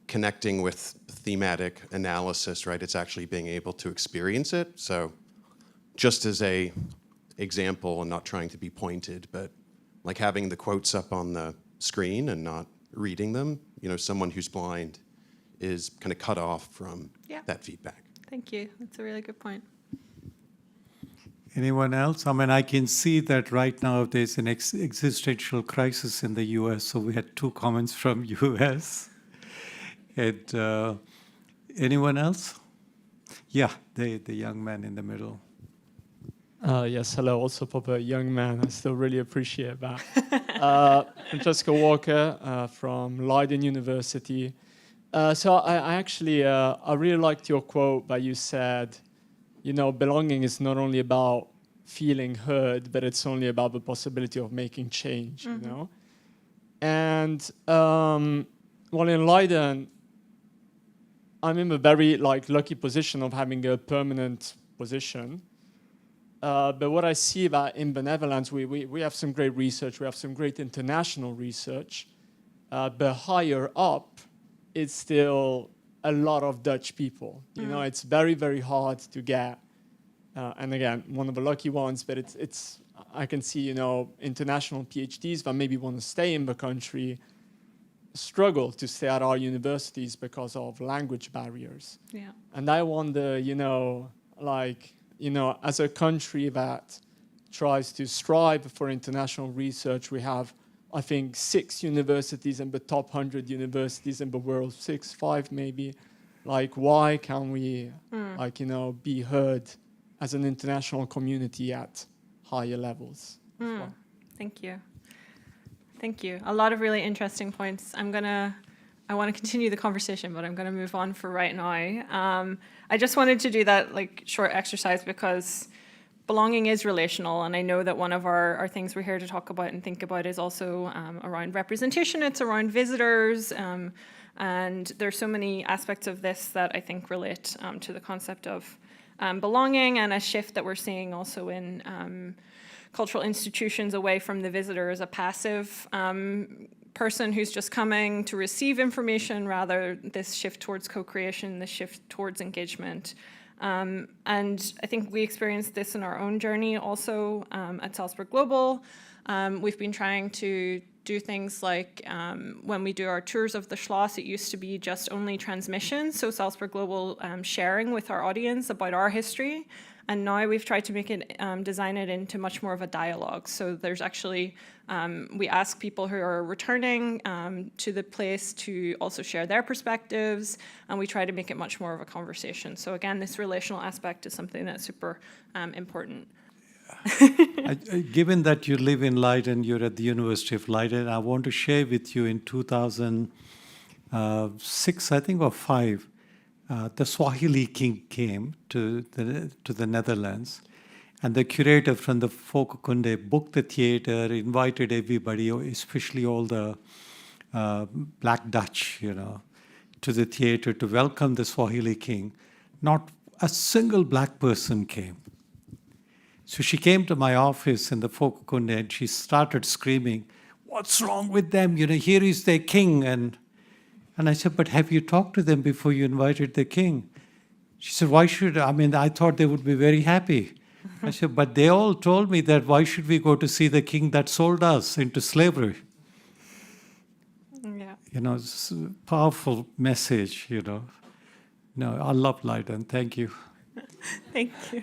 connecting with thematic analysis, right? It's actually being able to experience it. So just as a example, and not trying to be pointed, but like having the quotes up on the screen and not reading them, someone who's blind is kind of cut off from that feedback. Thank you. That's a really good point. Anyone else? I mean, I can see that right now there's an existential crisis in the U.S., so we had two comments from U.S. And anyone else? Yeah, the young man in the middle. Yes, hello. Also, Papa, young man. I still really appreciate that. Francesca Walker from Leiden University. So I actually, I really liked your quote that you said, belonging is not only about feeling heard, but it's only about the possibility of making change, And well, in Leiden, I'm in a very lucky position of having a permanent position. But what I see that in the Netherlands, we have some great research, we have some great international research, but higher up, it's still a lot of Dutch people. It's very, very hard to get. And again, one of the lucky ones, but it's I can see, international PhDs that maybe want to stay in the country struggle to stay at our universities because of language barriers. Yeah. And I wonder, as a country that tries to strive for international research, we have, I think, 6 universities in the top 100 universities in the world, 5 maybe. Why can't we, be heard as an international community at higher levels? Well? Thank you. Thank you. A lot of really interesting points. I want to continue the conversation, but I'm going to move on for right now. I just wanted to do that short exercise because belonging is relational, and I know that one of our things we're here to talk about and think about is also around representation. It's around visitors, and there's so many aspects of this that I think relate to the concept of belonging, and a shift that we're seeing also in cultural institutions away from the visitor as a passive person who's just coming to receive information, rather this shift towards co-creation, this shift towards engagement. And I think we experienced this in our own journey also at Salzburg Global. We've been trying to do things like when we do our tours of the Schloss, it used to be just only transmissions, so Salzburg Global sharing with our audience about our history. And now we've tried to make it, design it into much more of a dialogue. So there's actually, we ask people who are returning to the place to also share their perspectives, and we try to make it much more of a conversation. So again, this relational aspect is something that's super important. Given that you live in Leiden, you're at the University of Leiden, I want to share with you in 2006, I think, or 5, the Swahili king came to the Netherlands, and the curator from the Fokokunde booked the theater, invited everybody, especially all the Black Dutch, to the theater to welcome the Swahili king. Not a single black person came. So she came to my office in the Fokokunde and she started screaming, "What's wrong with them? Here is their king." And I said, "But have you talked to them before you invited the king?" She said, "Why should I thought they would be very happy." I said, "But they all told me that why should we go to see the king that sold us into slavery?" Yeah. It's a powerful message, No, I love Leiden. Thank you. Thank you.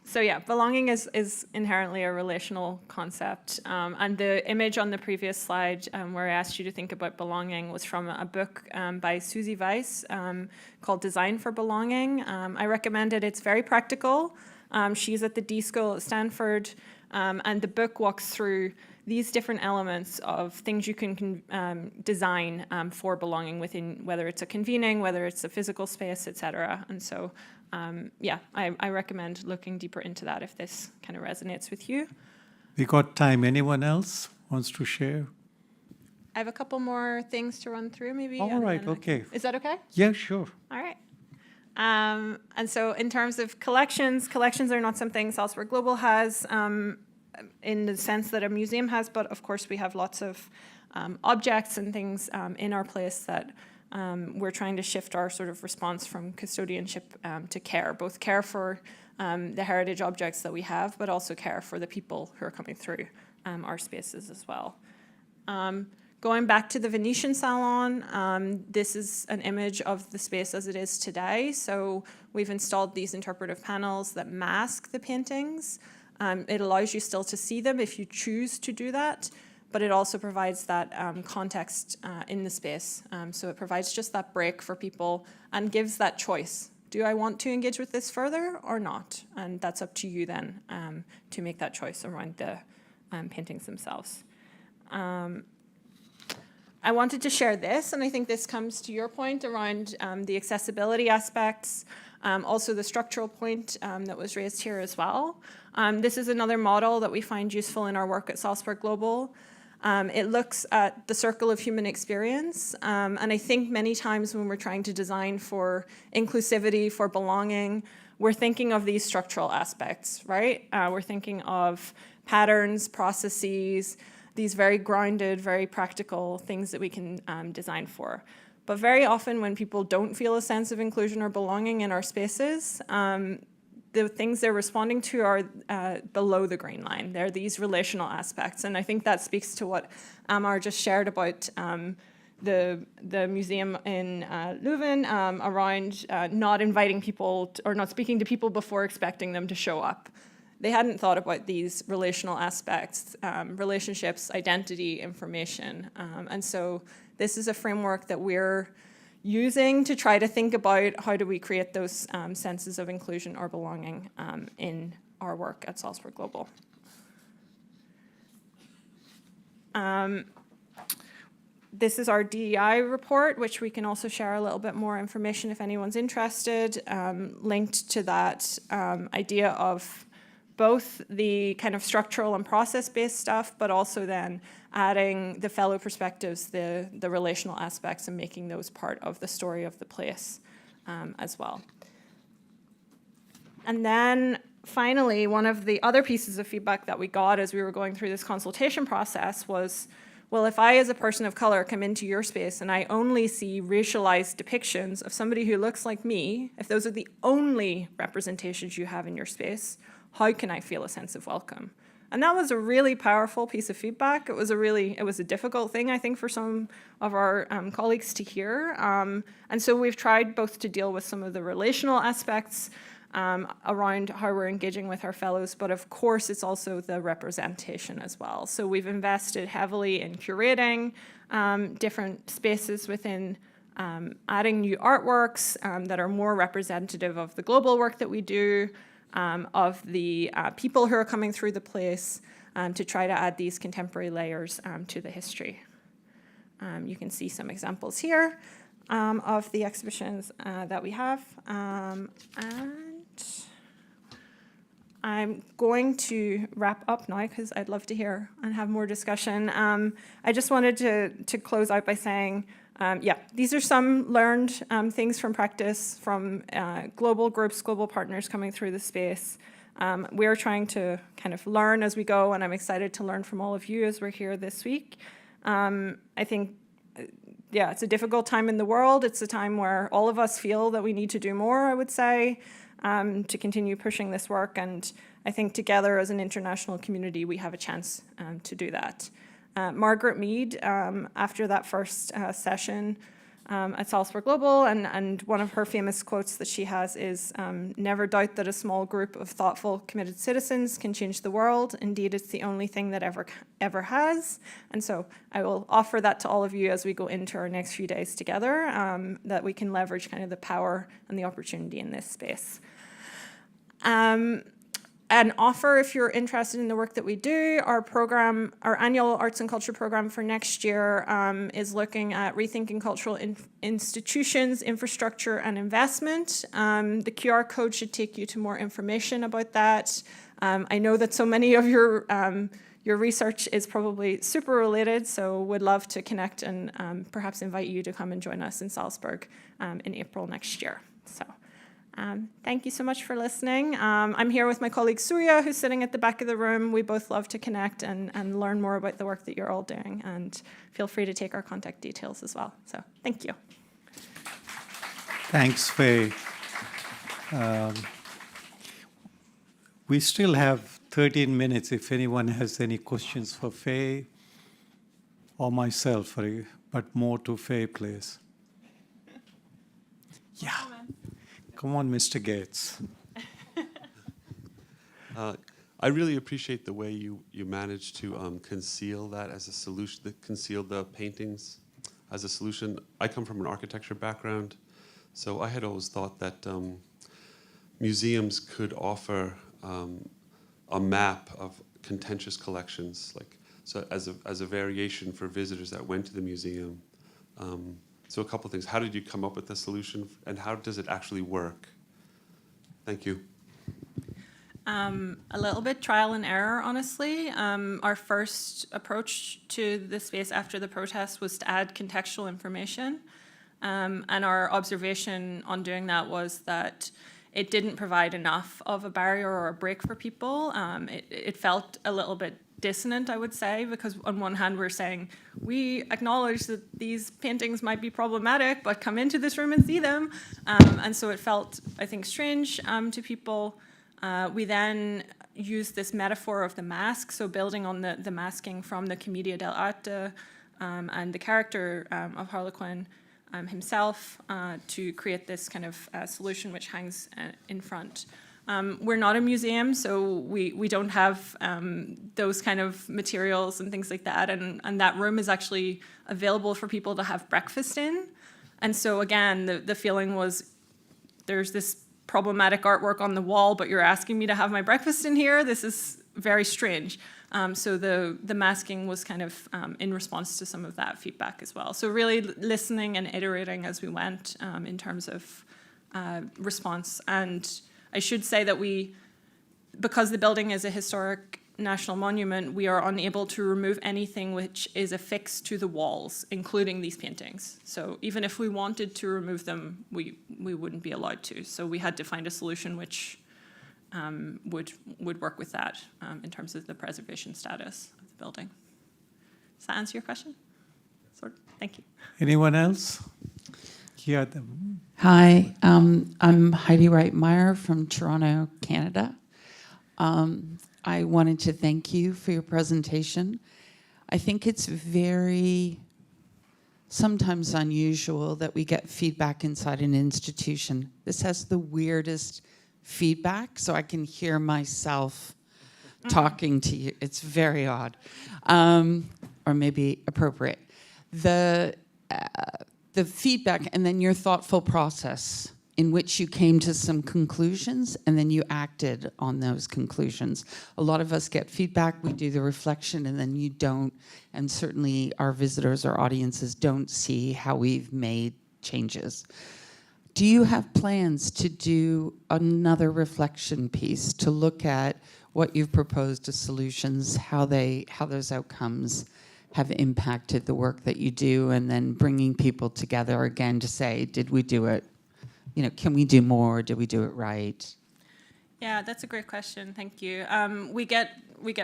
So yeah, belonging is inherently a relational concept. And the image on the previous slide where I asked you to think about belonging was from a book by Susie Weiss called Design for Belonging. I recommend it. It's very practical. She's at the D School at Stanford. And the book walks through these different elements of things you can design for belonging within, whether it's a convening, whether it's a physical space, etc. And so, yeah, I recommend looking deeper into that if this kind of resonates with you. We got time. Anyone else wants to share? I have a couple more things to run through, maybe. All right, okay. Is that okay? Yeah, sure. All right. And so in terms of collections are not something Salzburg Global has in the sense that a museum has, but of course we have lots of objects and things in our place that we're trying to shift our sort of response from custodianship to care, both care for the heritage objects that we have, but also care for the people who are coming through our spaces as well. Going back to the Venetian Salon, this is an image of the space as it is today. So we've installed these interpretive panels that mask the paintings. It allows you still to see them if you choose to do that, but it also provides that context in the space. So it provides just that break for people and gives that choice. Do I want to engage with this further or not? And that's up to you then to make that choice around the paintings themselves. I wanted to share this, and I think this comes to your point around the accessibility aspects, also the structural point that was raised here as well. This is another model that we find useful in our work at Salzburg Global. It looks at the circle of human experience, and I think many times when we're trying to design for inclusivity, for belonging, we're thinking of these structural aspects, right? We're thinking of patterns, processes, these very grounded, very practical things that we can design for. But very often when people don't feel a sense of inclusion or belonging in our spaces, the things they're responding to are below the green line. They're these relational aspects. And I think that speaks to what Amar just shared about the museum in Leuven around not inviting people or not speaking to people before expecting them to show up. They hadn't thought about these relational aspects, relationships, identity, information. And so this is a framework that we're using to try to think about how do we create those senses of inclusion or belonging in our work at Salzburg Global. This is our DEI report, which we can also share a little bit more information if anyone's interested, linked to that idea of both the kind of structural and process-based stuff, but also then adding the fellow perspectives, the relational aspects, and making those part of the story of the place as well. And then finally, one of the other pieces of feedback that we got as we were going through this consultation process was, well, if I as a person of color come into your space and I only see racialized depictions of somebody who looks like me, if those are the only representations you have in your space, how can I feel a sense of welcome? And that was a really powerful piece of feedback. It was a difficult thing, I think, for some of our colleagues to hear. And so we've tried both to deal with some of the relational aspects around how we're engaging with our fellows, but of course it's also the representation as well. So we've invested heavily in curating different spaces within adding new artworks that are more representative of the global work that we do, of the people who are coming through the place, to try to add these contemporary layers to the history. You can see some examples here of the exhibitions that we have. And I'm going to wrap up now because I'd love to hear and have more discussion. I just wanted to close out by saying, yeah, these are some learned things from practice from global groups, global partners coming through the space. We're trying to kind of learn as we go, and I'm excited to learn from all of you as we're here this week. I think, yeah, it's a difficult time in the world. It's a time where all of us feel that we need to do more, I would say, to continue pushing this work. And I think together as an international community, we have a chance to do that. Margaret Mead, after that first session, at Salzburg Global, and one of her famous quotes that she has is, "Never doubt that a small group of thoughtful, committed citizens can change the world. Indeed, it's the only thing that ever has." And so I will offer that to all of you as we go into our next few days together, that we can leverage kind of the power and the opportunity in this space. An offer, if you're interested in the work that we do, our annual arts and culture program for next year is looking at rethinking cultural institutions, infrastructure, and investment. The QR code should take you to more information about that. I know that so many of your research is probably super related, so would love to connect and perhaps invite you to come and join us in Salzburg in April next year. So. Thank you so much for listening. I'm here with my colleague Surya, who's sitting at the back of the room. We both love to connect and learn more about the work that you're all doing, and feel free to take our contact details as well. So thank you. Thanks, Faye. We still have 13 minutes if anyone has any questions for Faye or myself, but more to Faye, please. Yeah. Come on, Mr. Gates. I really appreciate the way you managed to conceal that as a solution, conceal the paintings as a solution. I come from an architecture background, so I had always thought that museums could offer a map of contentious collections, so as a variation for visitors that went to the museum. So a couple of things. How did you come up with the solution, and how does it actually work? Thank you. A little bit trial and error, honestly. Our first approach to the space after the protest was to add contextual information. And our observation on doing that was that it didn't provide enough of a barrier or a break for people. It felt a little bit dissonant, I would say, because on one hand we're saying we acknowledge that these paintings might be problematic, but come into this room and see them. And so it felt, I think, strange to people. We then used this metaphor of the mask, so building on the masking from the Commedia dell'arte and the character of Harlequin himself to create this kind of solution which hangs in front. We're not a museum, so we don't have those kind of materials and things like that, and that room is actually available for people to have breakfast in. And so again, the feeling was, there's this problematic artwork on the wall, but you're asking me to have my breakfast in here? This is very strange. So the masking was kind of in response to some of that feedback as well. So really listening and iterating as we went in terms of response. And I should say that because the building is a historic national monument, we are unable to remove anything which is affixed to the walls, including these paintings. So even if we wanted to remove them, we wouldn't be allowed to. So we had to find a solution which would work with that in terms of the preservation status of the building. Does that answer your question? Sort of. Thank you. Anyone else? Yeah. Hi, I'm Heidi Wright-Meyer from Toronto, Canada. I wanted to thank you for your presentation. I think it's very sometimes unusual that we get feedback inside an institution. This has the weirdest feedback, so I can hear myself talking to you. It's very odd, or maybe appropriate. The feedback and then your thoughtful process in which you came to some conclusions and then you acted on those conclusions. A lot of us get feedback, we do the reflection, and then you don't, and certainly our visitors or audiences don't see how we've made changes. Do you have plans to do another reflection piece to look at what you've proposed as solutions, how those outcomes have impacted the work that you do, and then bringing people together again to say, did we do it? Can we do more? Did we do it right? Yeah, that's a great question. Thank you. We get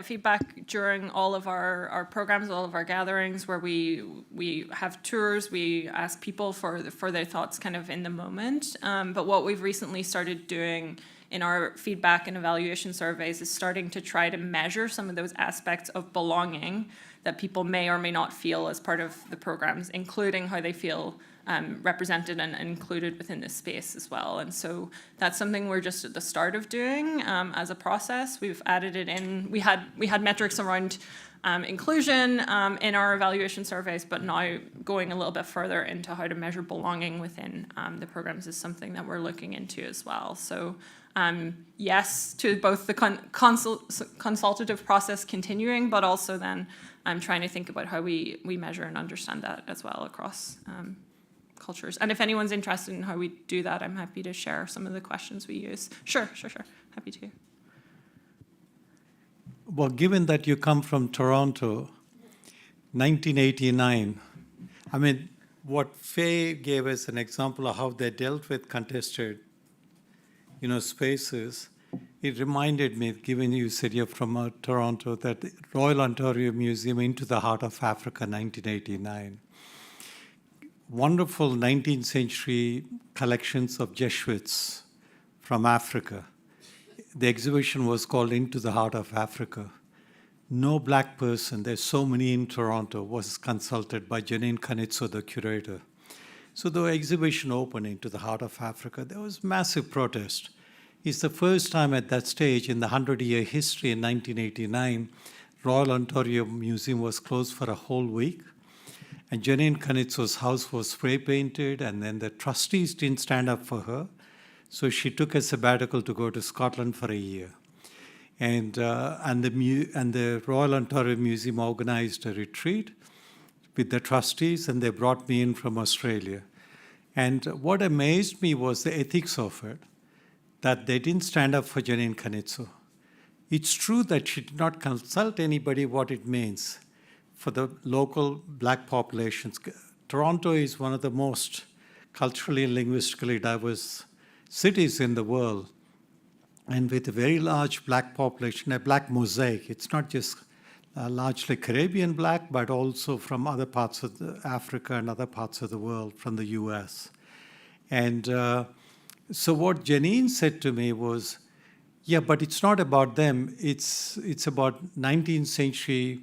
feedback during all of our programs, all of our gatherings, where we have tours. We ask people for their thoughts, kind of in the moment. But what we've recently started doing in our feedback and evaluation surveys is starting to try to measure some of those aspects of belonging that people may or may not feel as part of the programs, including how they feel represented and included within this space as well. And so that's something we're just at the start of doing as a process. We've added it in. We had metrics around inclusion in our evaluation surveys, but now going a little bit further into how to measure belonging within the programs is something that we're looking into as well. So yes, to both the consultative process continuing, but also then trying to think about how we measure and understand that as well across cultures. And if anyone's interested in how we do that, I'm happy to share some of the questions we use. Sure. Happy to. Well, given that you come from Toronto, 1989, I mean, what Faye gave us an example of how they dealt with contested, spaces, it reminded me, given you said you're from Toronto, that the Royal Ontario Museum Into the Heart of Africa, 1989. Wonderful 19th century collections of Jesuits from Africa. The exhibition was called Into the Heart of Africa. No black person, there's so many in Toronto, was consulted by Janine Kanitso, the curator. So the exhibition opened Into the Heart of Africa. There was massive protest. It's the first time at that stage in the 100-year history in 1989, Royal Ontario Museum was closed for a whole week. And Janine Kanitso's house was spray painted, and then the trustees didn't stand up for her. So she took a sabbatical to go to Scotland for a year. And the Royal Ontario Museum organized a retreat with the trustees, and they brought me in from Australia. And what amazed me was the ethics of it, that they didn't stand up for Janine Kanitso. It's true that she did not consult anybody what it means for the local black populations. Toronto is one of the most culturally and linguistically diverse cities in the world, and with a very large black population, a black mosaic. It's not just largely Caribbean black, but also from other parts of Africa and other parts of the world, from the US. And so what Janine said to me was, yeah, but it's not about them. It's about 19th century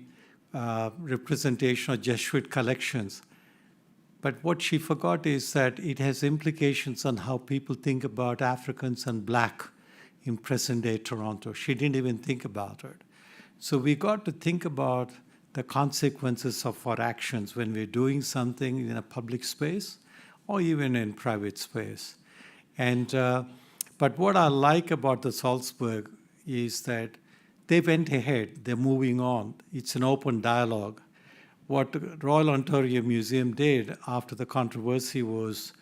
representation of Jesuit collections. But what she forgot is that it has implications on how people think about Africans and black in present-day Toronto. She didn't even think about it. So we got to think about the consequences of our actions when we're doing something in a public space or even in private space. And but what I like about the Salzburg is that they went ahead, they're moving on. It's an open dialogue. What the Royal Ontario Museum did after the controversy was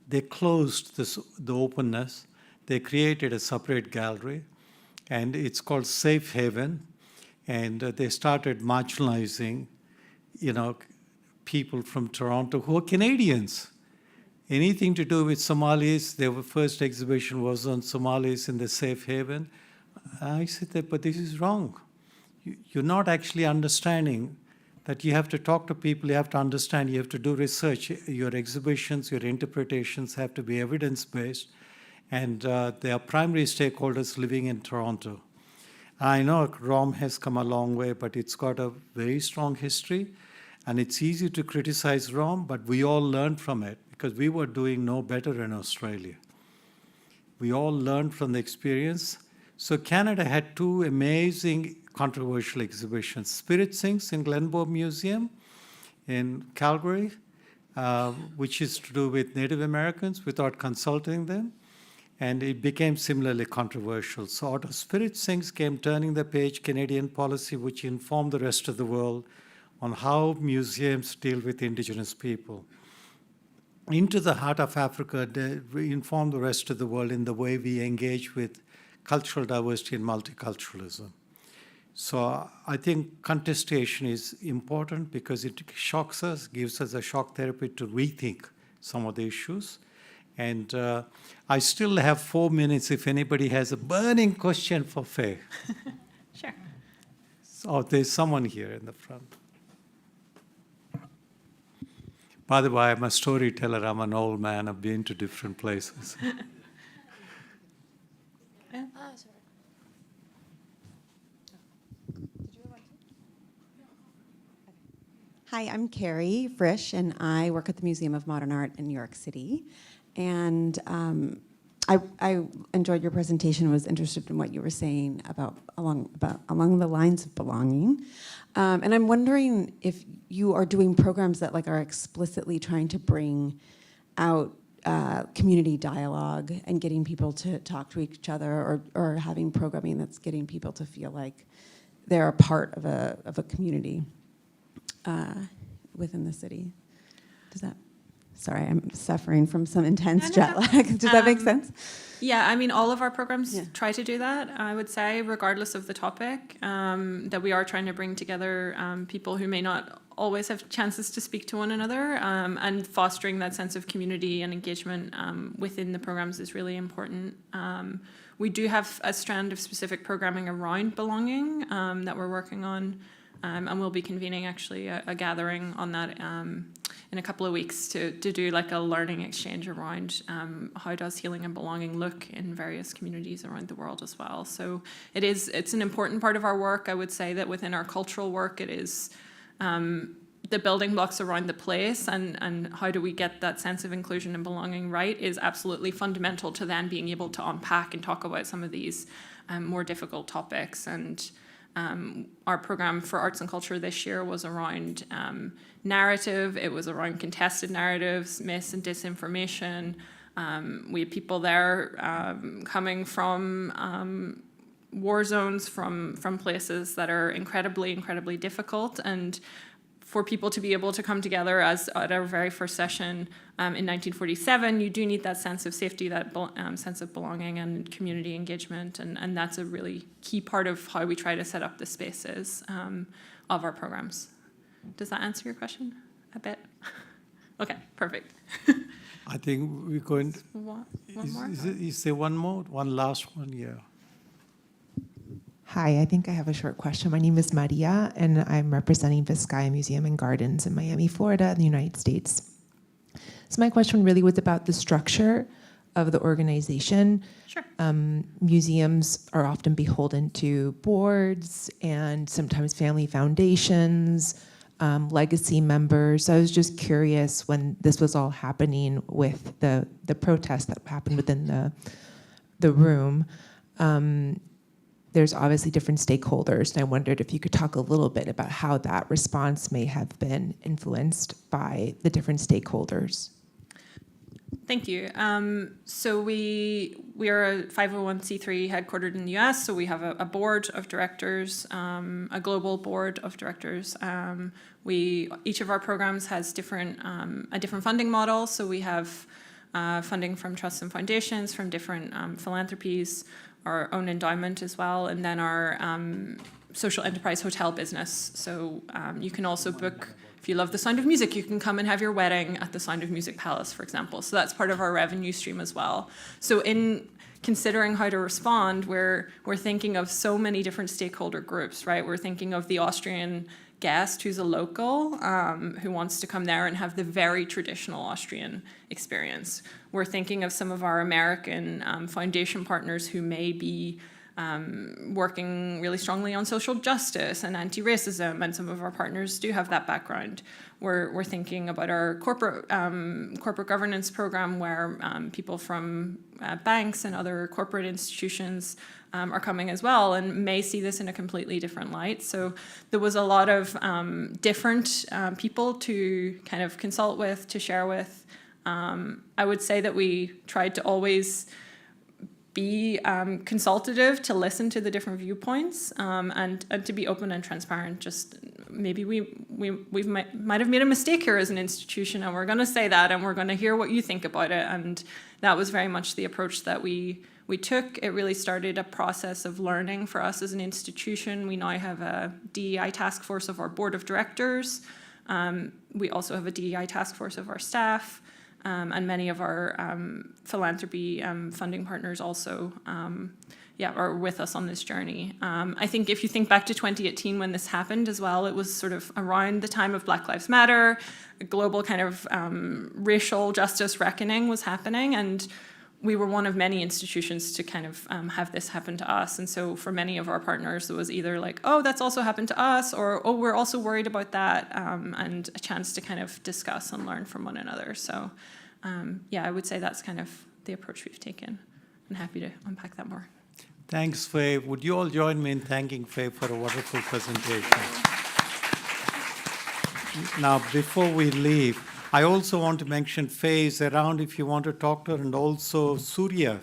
they closed the openness. They created a separate gallery, and it's called Safe Haven. And they started marginalizing, people from Toronto who are Canadians. Anything to do with Somalis, their first exhibition was on Somalis in the Safe Haven. I said, but this is wrong. You're not actually understanding that you have to talk to people, you have to understand, you have to do research. Your exhibitions, your interpretations have to be evidence-based, and they are primary stakeholders living in Toronto. I know ROM has come a long way, but it's got a very strong history, and it's easy to criticize ROM, but we all learned from it because we were doing no better in Australia. We all learned from the experience. So Canada had two amazing controversial exhibitions. Spirit Sings in Glenbow Museum in Calgary, which is to do with Native Americans without consulting them. And it became similarly controversial. So out of Spirit Sings came Turning the Page, Canadian Policy, which informed the rest of the world on how museums deal with Indigenous people. Into the Heart of Africa, we informed the rest of the world in the way we engage with cultural diversity and multiculturalism. So I think contestation is important because it shocks us, gives us a shock therapy to rethink some of the issues. And I still have 4 minutes if anybody has a burning question for Faye. Sure. So there's someone here in the front. By the way, I'm a storyteller. I'm an old man. I've been to different places. Hi, I'm Carrie Frisch, and I work at the Museum of Modern Art in New York City. And I enjoyed your presentation. Was interested in what you were saying about along the lines of belonging. And I'm wondering if you are doing programs that are explicitly trying to bring out community dialogue and getting people to talk to each other, or having programming that's getting people to feel like they're a part of a community within the city. Does that? Sorry, I'm suffering from some intense jet lag. Does that make sense? Yeah, I mean, all of our programs try to do that, I would say, regardless of the topic, that we are trying to bring together people who may not always have chances to speak to one another, and fostering that sense of community and engagement within the programs is really important. We do have a strand of specific programming around belonging that we're working on, and we'll be convening actually a gathering on that in a couple of weeks to do a learning exchange around how does healing and belonging look in various communities around the world as well. So it's an important part of our work. I would say that within our cultural work, it is the building blocks around the place and how do we get that sense of inclusion and belonging right is absolutely fundamental to then being able to unpack and talk about some of these more difficult topics. And our program for arts and culture this year was around narrative. It was around contested narratives, mis and disinformation. We had people there coming from war zones, from places that are incredibly, incredibly difficult. And for people to be able to come together, as at our very first session in 1947, you do need that sense of safety, that sense of belonging and community engagement, and that's a really key part of how we try to set up the spaces of our programs. Does that answer your question a bit? Okay, perfect. I think we're going. One more? Is there one more? One last one? Yeah. Hi, I think I have a short question. My name is Maria, and I'm representing Vizcaya Museum and Gardens in Miami, Florida, in the United States. So my question really was about the structure of the organization. Sure. Museums are often beholden to boards and sometimes family foundations, legacy members. So I was just curious, when this was all happening with the protest that happened within the room, there's obviously different stakeholders, and I wondered if you could talk a little bit about how that response may have been influenced by the different stakeholders. Thank you. So we are a 501c3 headquartered in the US, so we have a board of directors, a global board of directors. Each of our programs has a different funding model, so we have funding from trusts and foundations, from different philanthropies, our own endowment as well, and then our social enterprise hotel business. So you can also book, if you love the Sound of Music, you can come and have your wedding at the Sound of Music Palace, for example. So that's part of our revenue stream as well. So in considering how to respond, we're thinking of so many different stakeholder groups, right? We're thinking of the Austrian guest who's a local, who wants to come there and have the very traditional Austrian experience. We're thinking of some of our American foundation partners who may be working really strongly on social justice and anti-racism, and some of our partners do have that background. We're thinking about our corporate governance program, where people from banks and other corporate institutions are coming as well, and may see this in a completely different light. So there was a lot of different people to kind of consult with, to share with. I would say that we tried to always be consultative, to listen to the different viewpoints, and to be open and transparent. Just maybe we might have made a mistake here as an institution, and we're going to say that, and we're going to hear what you think about it. And that was very much the approach that we took. It really started a process of learning for us as an institution. We now have a DEI task force of our board of directors. We also have a DEI task force of our staff. And many of our philanthropy funding partners also are with us on this journey. I think if you think back to 2018 when this happened as well, it was sort of around the time of Black Lives Matter, a global kind of racial justice reckoning was happening, and we were one of many institutions to kind of have this happen to us. And so for many of our partners, it was either like, oh, that's also happened to us, or, oh, we're also worried about that, and a chance to kind of discuss and learn from one another. So yeah, I would say that's kind of the approach we've taken. I'm happy to unpack that more. Thanks, Faye. Would you all join me in thanking Faye for a wonderful presentation? Now, before we leave, I also want to mention Faye is around if you want to talk to her, and also Surya.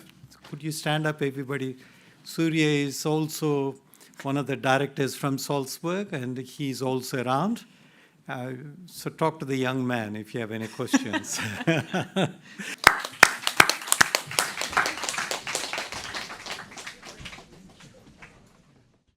Could you stand up, everybody? Surya is also one of the directors from Salzburg, and he's also around. So talk to the young man if you have any questions.